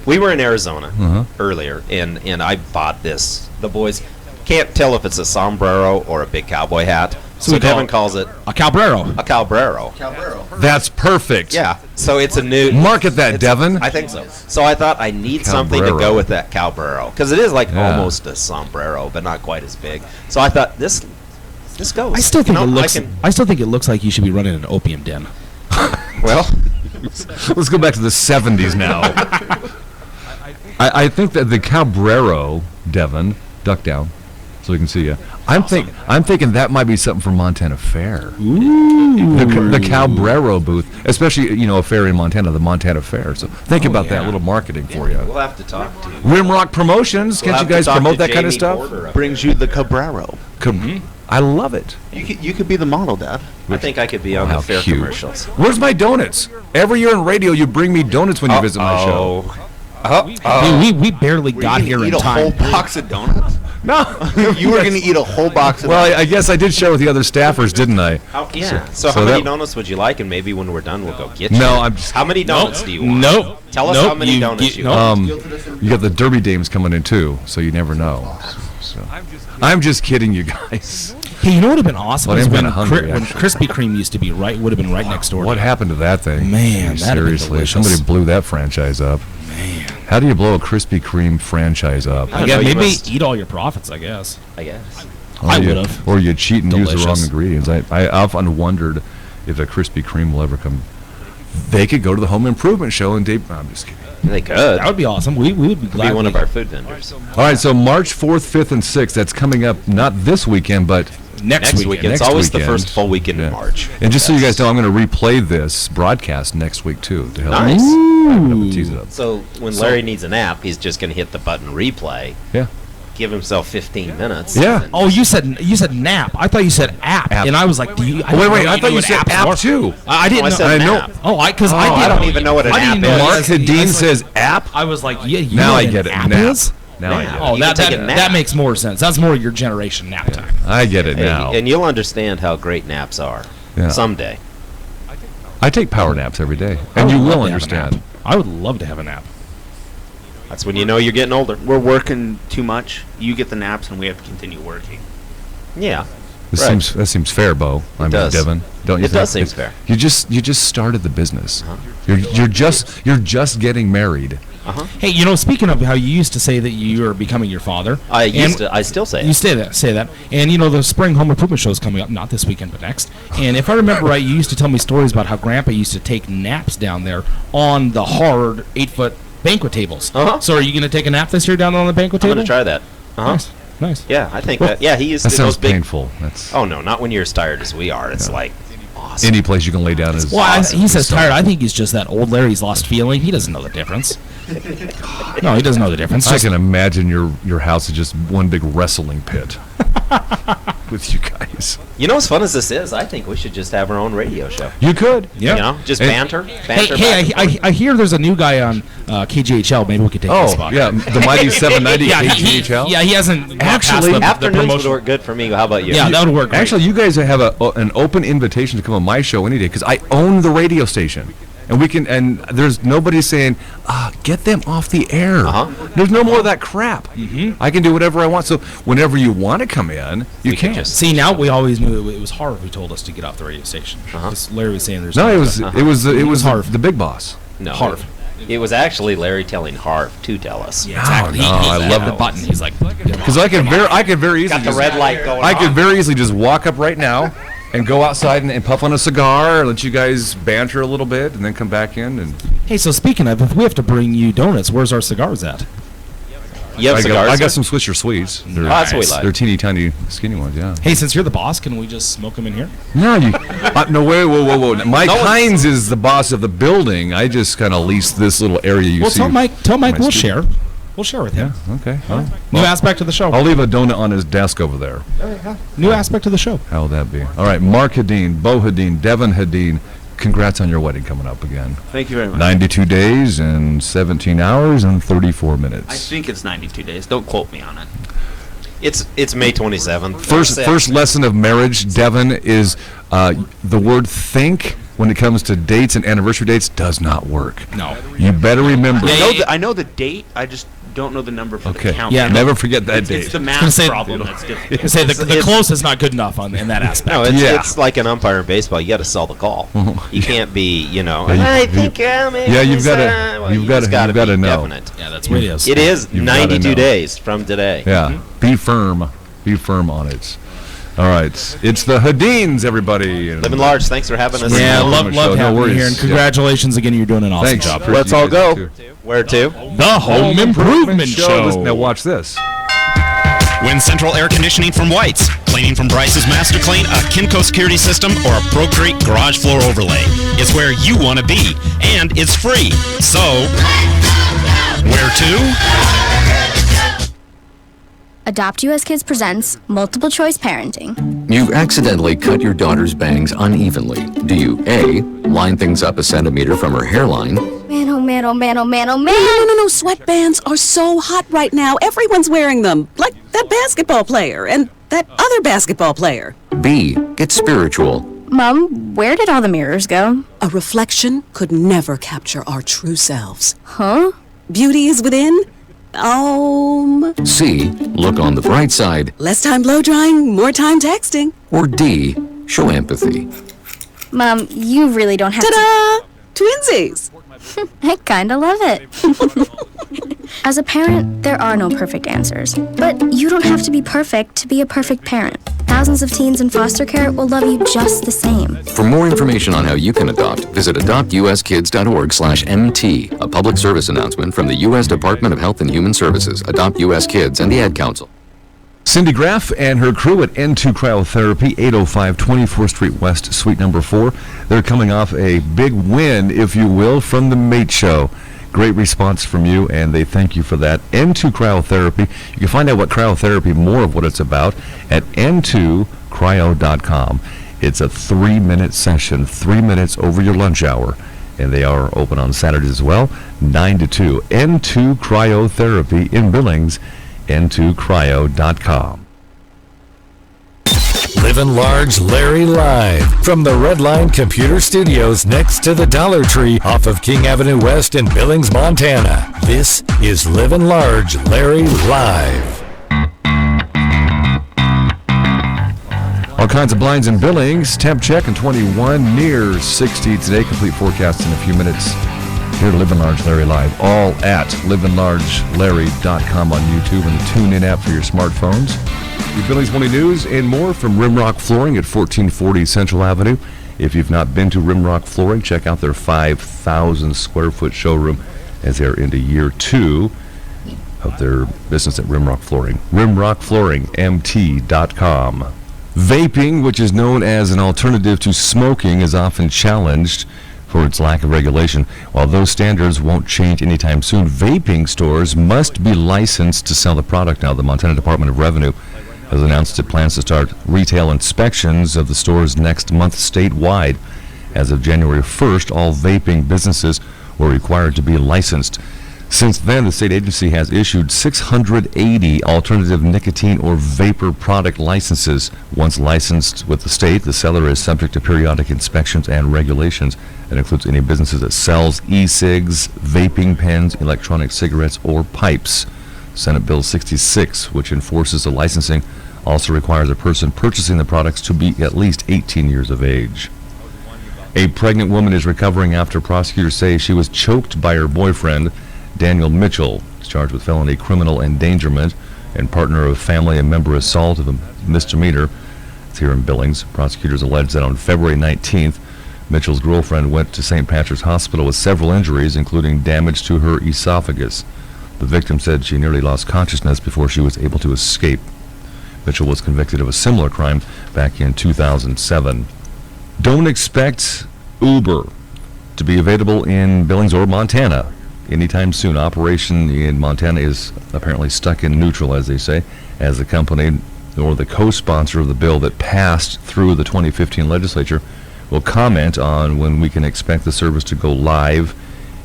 We were in Arizona earlier, and I bought this. The boys can't tell if it's a sombrero or a big cowboy hat. So Devin calls it a Calbrero. A Calbrero. That's perfect. Yeah. So it's a new. Market that, Devin. I think so. So I thought I need something to go with that Calbrero because it is almost a sombrero, but not quite as big. So I thought this goes. I still think it looks like you should be running an opium den. Well, let's go back to the 70s now. I think that the Calbrero, Devin, duck down so we can see you. I'm thinking that might be something for Montana Fair. Ooh. The Calbrero booth, especially a fair in Montana, the Montana Fair. So think about that little marketing for you. We'll have to talk to you. Rimrock Promotions, can't you guys promote that kind of stuff? Brings you the Cabrero. I love it. You could be the model, Dad. I think I could be on the fair commercials. Where's my donuts? Every year in radio, you bring me donuts when you visit my show. We barely got here in time. Eat a whole box of donuts? No. You were going to eat a whole box of donuts. Well, I guess I did share with the other staffers, didn't I? So how many donuts would you like? And maybe when we're done, we'll go get you. No, I'm just... How many donuts do you want? Nope. Tell us how many donuts you want. You got the Derby Dames coming in, too, so you never know. So. I'm just kidding, you guys. Hey, you know what would have been awesome when Krispy Kreme used to be would have been right next door. What happened to that thing? Man, seriously, somebody blew that franchise up. Man, how do you blow a Krispy Kreme franchise up? I guess maybe eat all your profits. I guess. I would have. Or you cheat and use the wrong ingredients. I often wondered if a Krispy Kreme will ever come. They could go to the Home Improvement Show and I'm just kidding. They could. That would be awesome. We would be glad. Be one of our food vendors. All right, so March 4th, 5th, and 6th. That's coming up not this weekend, but next weekend. It's always the first full weekend in March. And just so you guys know, I'm going to replay this broadcast next week too. To help Nice. Tease it up. So when Larry needs a nap, he's just going to hit the button replay. Yeah. Give himself 15 minutes. Yeah. Oh, you said nap. I thought you said app. And I was like, do you? Wait. I thought you said app too. I didn't. I said nap. I don't even know what an app is. Mark Hadeen says app. I was like, yeah. Now I get it. App nap. is? Now I get it. Oh, that makes more sense. That's more your generation nap time. I get it now. And you'll understand how great naps are someday. I take power naps every day, and you will understand. I would love to have a nap. That's when you know you're getting older. We're working too much. You get the naps, and we have to continue working. Yeah. That seems fair, Bo. It does. Devin, don't you? It does seem fair. You just started the business. You're just getting married. Hey, speaking of how you used to say that you are becoming your father, I still say it. You say that, and the spring home improvement show is coming up, not this weekend but next. And if I remember right, you used to tell me stories about how Grandpa used to take naps down there on the hard 8-foot banquet tables. So are you going to take a nap this year down on the banquet table? I'm going to try that. Nice. Yeah, I think that. Yeah, he used that to sounds those big. Painful. Oh no, not when you're as tired as we are. It's like awesome. Any place you can lay down is. Well, awesome. He says tired. I think he's just that old Larry's lost feeling. He doesn't know the difference. No, he doesn't know the difference. I can imagine your house is just one big wrestling pit with you guys. You know, as fun as this is, I think we should just have our own radio show. You could, yeah. Just banter. Hey, I hear there's a new guy on KGHL. Maybe we could take his spot. Yeah, the mighty 790 KGHL. He hasn't actually. Afternoons would work good for me. How about you? Yeah, that would work. Great. Actually, you guys have an open invitation to come on my show any day because I own the radio station. And we can, and there's nobody saying, get them off the air. There's no more of that crap. I can do whatever I want. So whenever you want to come in, you can. Just see, now we always knew it was Harv who told us to get off the radio station. Larry was saying there's no. It was Harv, the big boss. No, Harv. It was actually Larry telling Harv to tell us. Yeah, exactly. I love the button. He's like, because I could very easily. Got the red light going. I could very easily just walk up right now. And go outside and puff on a cigar, let you guys banter a little bit, and then come back in. And hey, so speaking of, if we have to bring you donuts, where's our cigars at? You have cigars? I got some Swisher Sweets. That's what we like. They're teeny tiny, skinny ones. Yeah. Hey, since you're the boss, can we just smoke them in here? No, no way. Whoa. Mike Hines is the boss of the building. I just kind of lease this little area you see. Well, tell Mike we'll share. We'll share with him. Yeah, okay. Well, new aspect of the show. I'll leave a donut on his desk over there. New aspect of the show. How will that be? All right, Mark Hadeen, Bo Hadeen, Devin Hadeen, congrats on your wedding coming up again. Thank you very much. 92 days and 17 hours and 34 minutes. I think it's 92 days. Don't quote me on it. It's May 27th. First lesson of marriage, Devin, is the word think when it comes to dates and anniversary dates does not work. No. You better remember. I know the date. I just don't know the number for the count. Yeah, never forget that date. It's the math problem that's difficult. Say the close is not good enough in that aspect. No, it's like an umpire in baseball. You got to sell the call. You can't be, I think maybe. Yeah, you've got to know. Definite. Yeah, that's what it is. It is 92 days from today. Yeah, be firm on it. All right, it's the Hadeens, everybody. Living Large, thanks for having us. Yeah, love having you here, and congratulations again. You're doing an awesome job. Let's all go. Where to? The Home Improvement Show. Now watch this. Win central air conditioning from White's, cleaning from Bryce's Master Clean, a Kinco security system, or a Procrete garage floor overlay. It's where you want to be, and it's free. So, where to? Adopt US Kids presents Multiple Choice Parenting. You've accidentally cut your daughter's bangs unevenly. Do you A, line things up a centimeter from her hairline? Man, oh man, oh man, oh man, oh man. No, sweatbands are so hot right now. Everyone's wearing them. Like that basketball player and that other basketball player. B, get spiritual. Mom, where did all the mirrors go? A reflection could never capture our true selves. Huh? Beauty is within. C, look on the bright side. Less time blow drying, more time texting. Or D, show empathy. Mom, you really don't have Ta-da! Twinsies! I kinda love it. As a parent, there are no perfect answers. But you don't have to be perfect to be a perfect parent. Thousands of teens in foster care will love you just the same. For more information on how you can adopt, visit adoptuskids.org/MT, a public service announcement from the U.S. Department of Health and Human Services, Adopt U.S. Kids, and the Ad Council. Cindy Graff and her crew at N2 Cryotherapy, 805 24th Street West, Suite number 4. They're coming off a big win, if you will, from the Mate Show. Great response from you, and they thank you for that. N2 Cryotherapy. You can find out what cryotherapy, more of what it's about, at n2cryo.com. It's a 3-minute session, 3 minutes over your lunch hour, and they are open on Saturdays as well, 9 to 2. N2 Cryotherapy in Billings, n2cryo.com. Living Large Larry live from the Redline Computer Studios next to the Dollar Tree off of King Avenue West in Billings, Montana. This is Living Large Larry live. All kinds of blinds in Billings. Temp check in 21, near 60 today. Complete forecast in a few minutes. Here to Living Large Larry live, all at livinglargelarry.com on YouTube and the TuneIn app for your smartphones. Your Billings Morning News and more from Rimrock Flooring at 1440 Central Avenue. If you've not been to Rimrock Flooring, check out their 5,000 square foot showroom as they're into year 2 of their business at Rimrock Flooring. RimrockFlooringMT.com. Vaping, which is known as an alternative to smoking, is often challenged for its lack of regulation. While those standards won't change anytime soon, vaping stores must be licensed to sell the product now. The Montana Department of Revenue has announced it plans to start retail inspections of the stores next month statewide. As of January 1st, all vaping businesses were required to be licensed. Since then, the state agency has issued 680 alternative nicotine or vapor product licenses. Once licensed with the state, the seller is subject to periodic inspections and regulations. That includes any businesses that sells e-cigs, vaping pens, electronic cigarettes, or pipes. Senate Bill 66, which enforces the licensing, also requires a person purchasing the products to be at least 18 years of age. A pregnant woman is recovering after prosecutors say she was choked by her boyfriend. Daniel Mitchell is charged with felony criminal endangerment and partner of family and member assault of a misdemeanor. It's here in Billings. Prosecutors allege that on February 19th, Mitchell's girlfriend went to St. Patrick's Hospital with several injuries, including damage to her esophagus. The victim said she nearly lost consciousness before she was able to escape. Mitchell was convicted of a similar crime back in 2007. Don't expect Uber to be available in Billings or Montana anytime soon. Operation in Montana is apparently stuck in neutral, as they say, as the company or the co-sponsor of the bill that passed through the 2015 legislature will comment on when we can expect the service to go live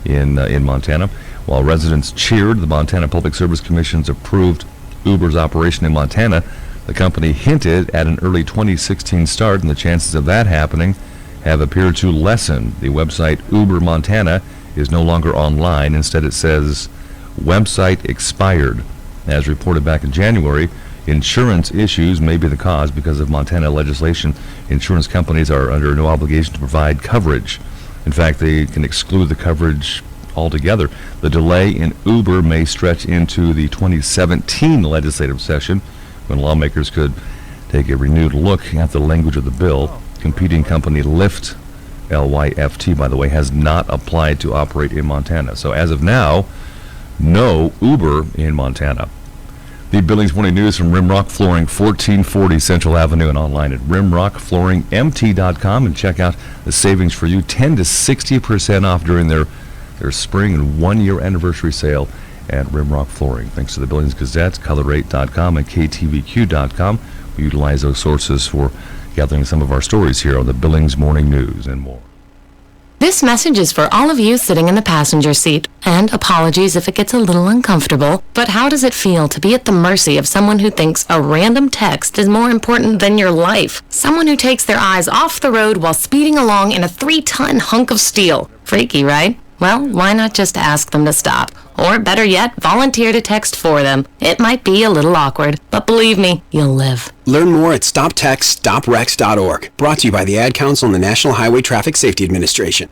in Montana. While residents cheered the Montana Public Service Commission's approved Uber's operation in Montana, the company hinted at an early 2016 start, and the chances of that happening have appeared to lessen. The website Uber Montana is no longer online. Instead, it says website expired. As reported back in January, insurance issues may be the cause. Because of Montana legislation, insurance companies are under no obligation to provide coverage. In fact, they can exclude the coverage altogether. The delay in Uber may stretch into the 2017 legislative session, when lawmakers could take a renewed look at the language of the bill. Competing company Lyft, L-Y-F-T, by the way, has not applied to operate in Montana. So as of now, no Uber in Montana. The Billings Morning News from Rimrock Flooring, 1440 Central Avenue, and online at rimrockflooringmt.com, and check out the savings for you, 10 to 60% off during their spring and 1-year anniversary sale at Rimrock Flooring. Thanks to the Billings Gazette, color8.com, and ktvq.com. We utilize those sources for gathering some of our stories here on the Billings Morning News and more. This message is for all of you sitting in the passenger seat. And apologies if it gets a little uncomfortable, but how does it feel to be at the mercy of someone who thinks a random text is more important than your life? Someone who takes their eyes off the road while speeding along in a 3-ton hunk of steel. Freaky, right? Well, why not just ask them to stop? Or better yet, volunteer to text for them. It might be a little awkward, but believe me, you'll live. Learn more at stoptextstoprex.org. Brought to you by the Ad Council and the National Highway Traffic Safety Administration.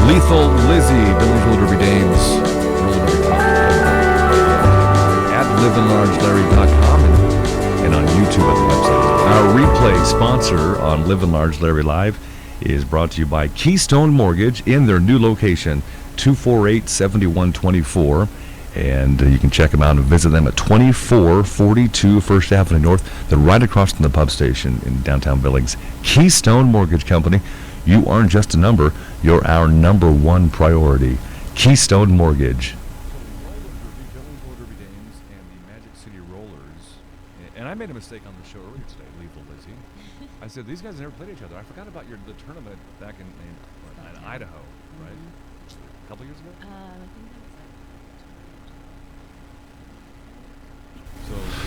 Lethal Lizzie, Billings Roller Derby Dames. At liveandlargelarry.com and on YouTube at the website. Our replay sponsor on Live and Large Larry Live is brought to you by Keystone Mortgage in their new location, 248-7124. And you can check them out and visit them at 2442 First Avenue North. They're right across from the pub station in downtown Billings. Keystone Mortgage Company. You aren't just a number. You're our number one priority. Keystone Mortgage. And I made a mistake on the show earlier today, Lethal Lizzie. I said, these guys never played each other. I forgot about the tournament back in Idaho, right? A couple years ago? I think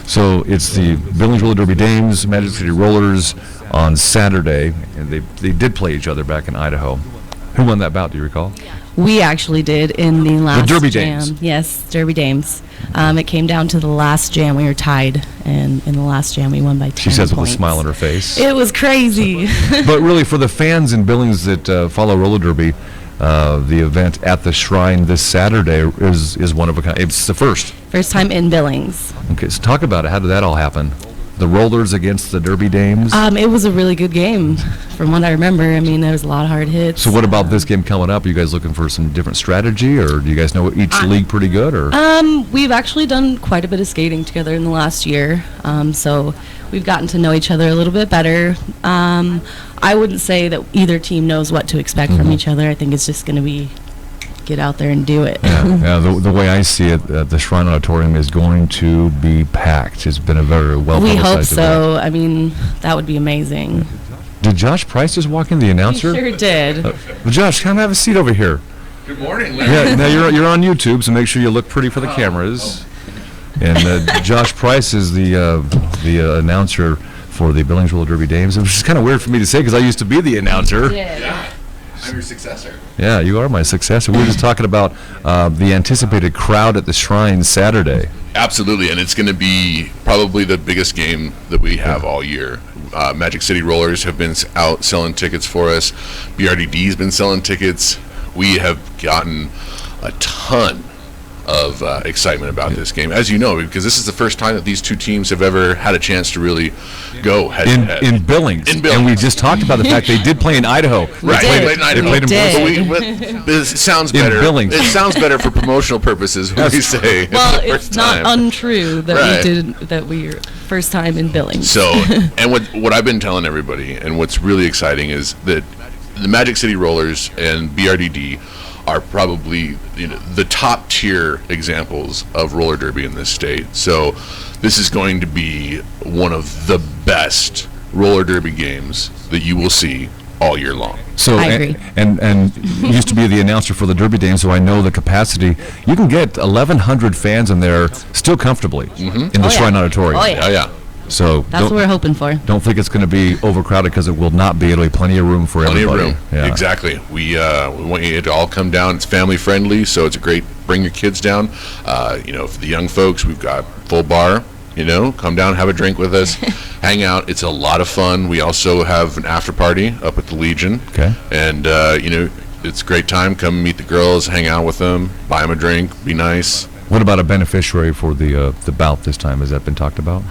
So it's the Billings Roller Derby Dames, Magic City Rollers on Saturday, and they did play each other back in Idaho. Who won that bout, do you recall? we actually did in the last Derby jam. Dames. Yes, Derby Dames. It came down to the last jam. We were tied, and in the last jam we won by 10 She says points. with a smile on her face. It was crazy. But really, for the fans in Billings that follow roller derby, the event at the Shrine this Saturday is one of a kind. It's the first. First time in Billings. Okay, so talk about it. How did that all happen? The Rollers against the Derby Dames? It was a really good game, from what I remember. I mean, there was a lot of hard hits. So what about this game coming up? Are you guys looking for some different strategy, or do you guys know each league pretty good? Or We've actually done quite a bit of skating together in the last year, so we've gotten to know each other a little bit better. I wouldn't say that either team knows what to expect from each other. I think it's just going to be get out there and do it. Yeah, the way I see it, the Shrine Auditorium is going to be packed. It's been a very well-publicized We hope event. so. I mean, that would be amazing. Did Josh Price just walk in, the announcer? He sure did. Josh, come have a seat over here. Good morning, Larry. Yeah, now you're on YouTube, so make sure you look pretty for the cameras. And Josh Price is the announcer for the Billings Roller Derby Dames, which is kind of weird for me to say because I used to be the announcer. Yeah. I'm your successor. Yeah, you are my successor. We were just talking about the anticipated crowd at the Shrine Saturday. Absolutely, and it's going to be probably the biggest game that we have all year. Magic City Rollers have been out selling tickets for us. BRDD's been selling tickets. We have gotten a ton of excitement about this game, as you know, because this is the first time that these two teams have ever had a chance to really go head-to-head. In Billings. And we just talked about the fact they did play in Idaho. Right, they played in Idaho. They played in It sounds better. In Billings. It sounds better for promotional purposes when we say Well, the it's first not time. untrue that Right. we were first time in Billings. So, and what I've been telling everybody, and what's really exciting is that the Magic City Rollers and BRDD are probably the top tier examples of roller derby in this state. So this is going to be one of the best roller derby games that you will see all year long. So I agree. And used to be the announcer for the Derby Dames, so I know the capacity. You can get 1,100 fans in there still comfortably in the Shrine Auditorium. Oh, yeah. Yeah. So That's what we're hoping for. Don't think it's going to be overcrowded, because it will not be. It'll be plenty of room for Plenty everybody. of room. Yeah. Exactly. We want you to all come down. It's family friendly, so it's a great. Bring your kids down. For the young folks, we've got full bar. Come down, have a drink with us, hang out. It's a lot of fun. We also have an after party up at the Legion. Okay. And it's a great time. Come meet the girls, hang out with them, buy them a drink, be nice. What about a beneficiary for the bout this time? Has that been talked about?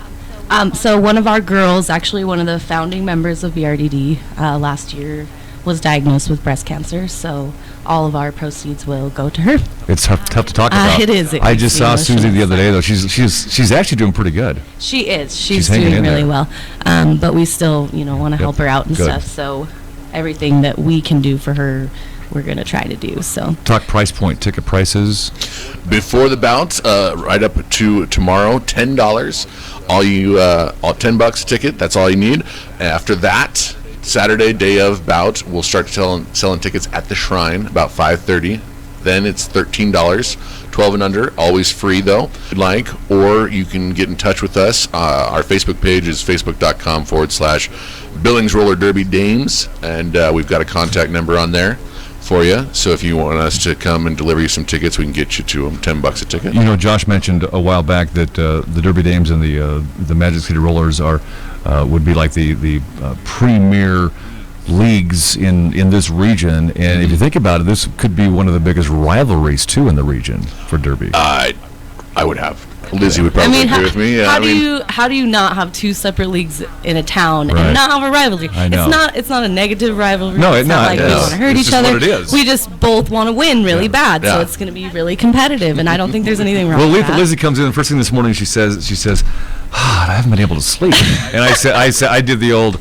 So one of our girls, actually one of the founding members of BRDD, last year was diagnosed with breast cancer. So all of our proceeds will go to her. It's tough to talk about. It is. I just saw Susie the other day, though. She's actually doing pretty good. She is. She's hanging doing in really there. well. But we still, want to help her out and Good. stuff. So everything that we can do for her, we're going to try to do. So Talk price point, ticket prices. Before the bout, right up to tomorrow, $10. All $10 a ticket. That's all you need. After that, Saturday, day of bout, we'll start selling tickets at the Shrine about 5:30. Then it's $13, 12 and under, always free though, if you'd like. Or you can get in touch with us. Our Facebook page is facebook.com/Billings Roller Derby Dames, and we've got a contact number on there for you. So if you want us to come and deliver you some tickets, we can get you to them, $10 a ticket. Josh mentioned a while back that the Derby Dames and the Magic City Rollers would be like the premier leagues in this region, and if you think about it, this could be one of the biggest rivalries too in the region for Derby. I would have. Lizzie would probably agree with me. Yeah, how do you not have two separate leagues in a town Right. and not have a rivalry? I know. It's not a negative rivalry. No, it's not like we is. want to hurt It's each just other. what it is. We just both want to win really bad, so Yeah. it's going to be really competitive, and I don't think there's anything wrong Well, with that. Lizzie comes in the first thing this morning. She says, I haven't been able to sleep, and I did the old.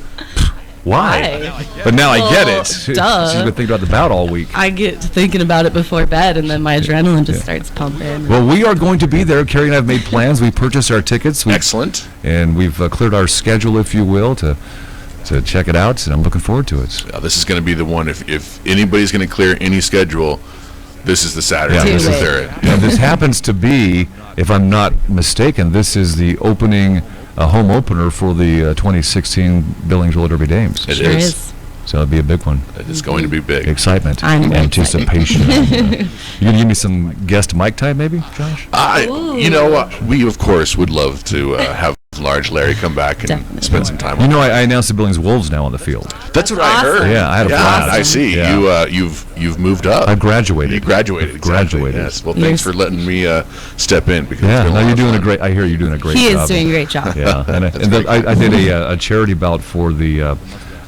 Why? But now I get it. She's been thinking about the bout all week. I get to thinking about it before bed, and then my adrenaline just starts pumping. Well, we are going to be there. Carrie and I have made plans. We purchased our tickets. Excellent. And we've cleared our schedule, if you will, to check it out, and I'm looking forward to it. This is going to be the one. If anybody's going to clear any schedule, this is the Saturday. Yeah, This is this their. and this happens to be, if I'm not mistaken, this is the opening home opener for the 2016 Billings Roller Derby Dames. It is. So it'll be a big one. It is going to be big. Excitement, I'm anticipation. You gonna give me some guest mic time, maybe, Josh? You know what? We of course would love to have Large Larry come back and spend some time. You know, I announced the Billings Wolves now on the field. That's what I heard. Yeah, I had a blast. I see. Yeah. You've moved up. I graduated. You graduated. Exactly. Graduated. Yes. Well, thanks for letting me step in. Because Yeah, no, you're doing a great. I hear you're doing a great He job. is doing a great job. Yeah, and I did a charity bout for the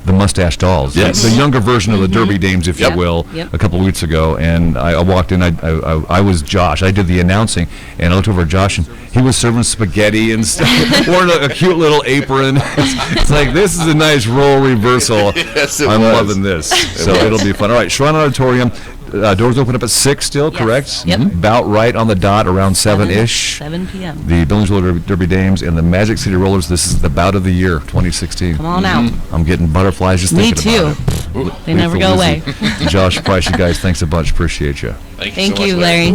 Mustache Dolls, Yes. the younger version of the Derby Dames, if you will, a couple of weeks ago. And I walked in. I was Josh. I did the announcing, and I looked over at Josh, and he was serving spaghetti and stuff, wearing a cute little apron. It's like, this is a nice role reversal. Yes, it I'm was. loving this. So it'll be fun. All right, Shrine Auditorium. Doors open up at 6 still, correct? Yep. Bout right on the dot, around 7-ish. 7 p.m. The Billings Roller Derby Dames and the Magic City Rollers. This is the bout of the year, 2016. Come on out. I'm getting butterflies just Me thinking about it. They never go away. Josh Price, you guys, thanks a bunch. Appreciate you. Thank you, Larry.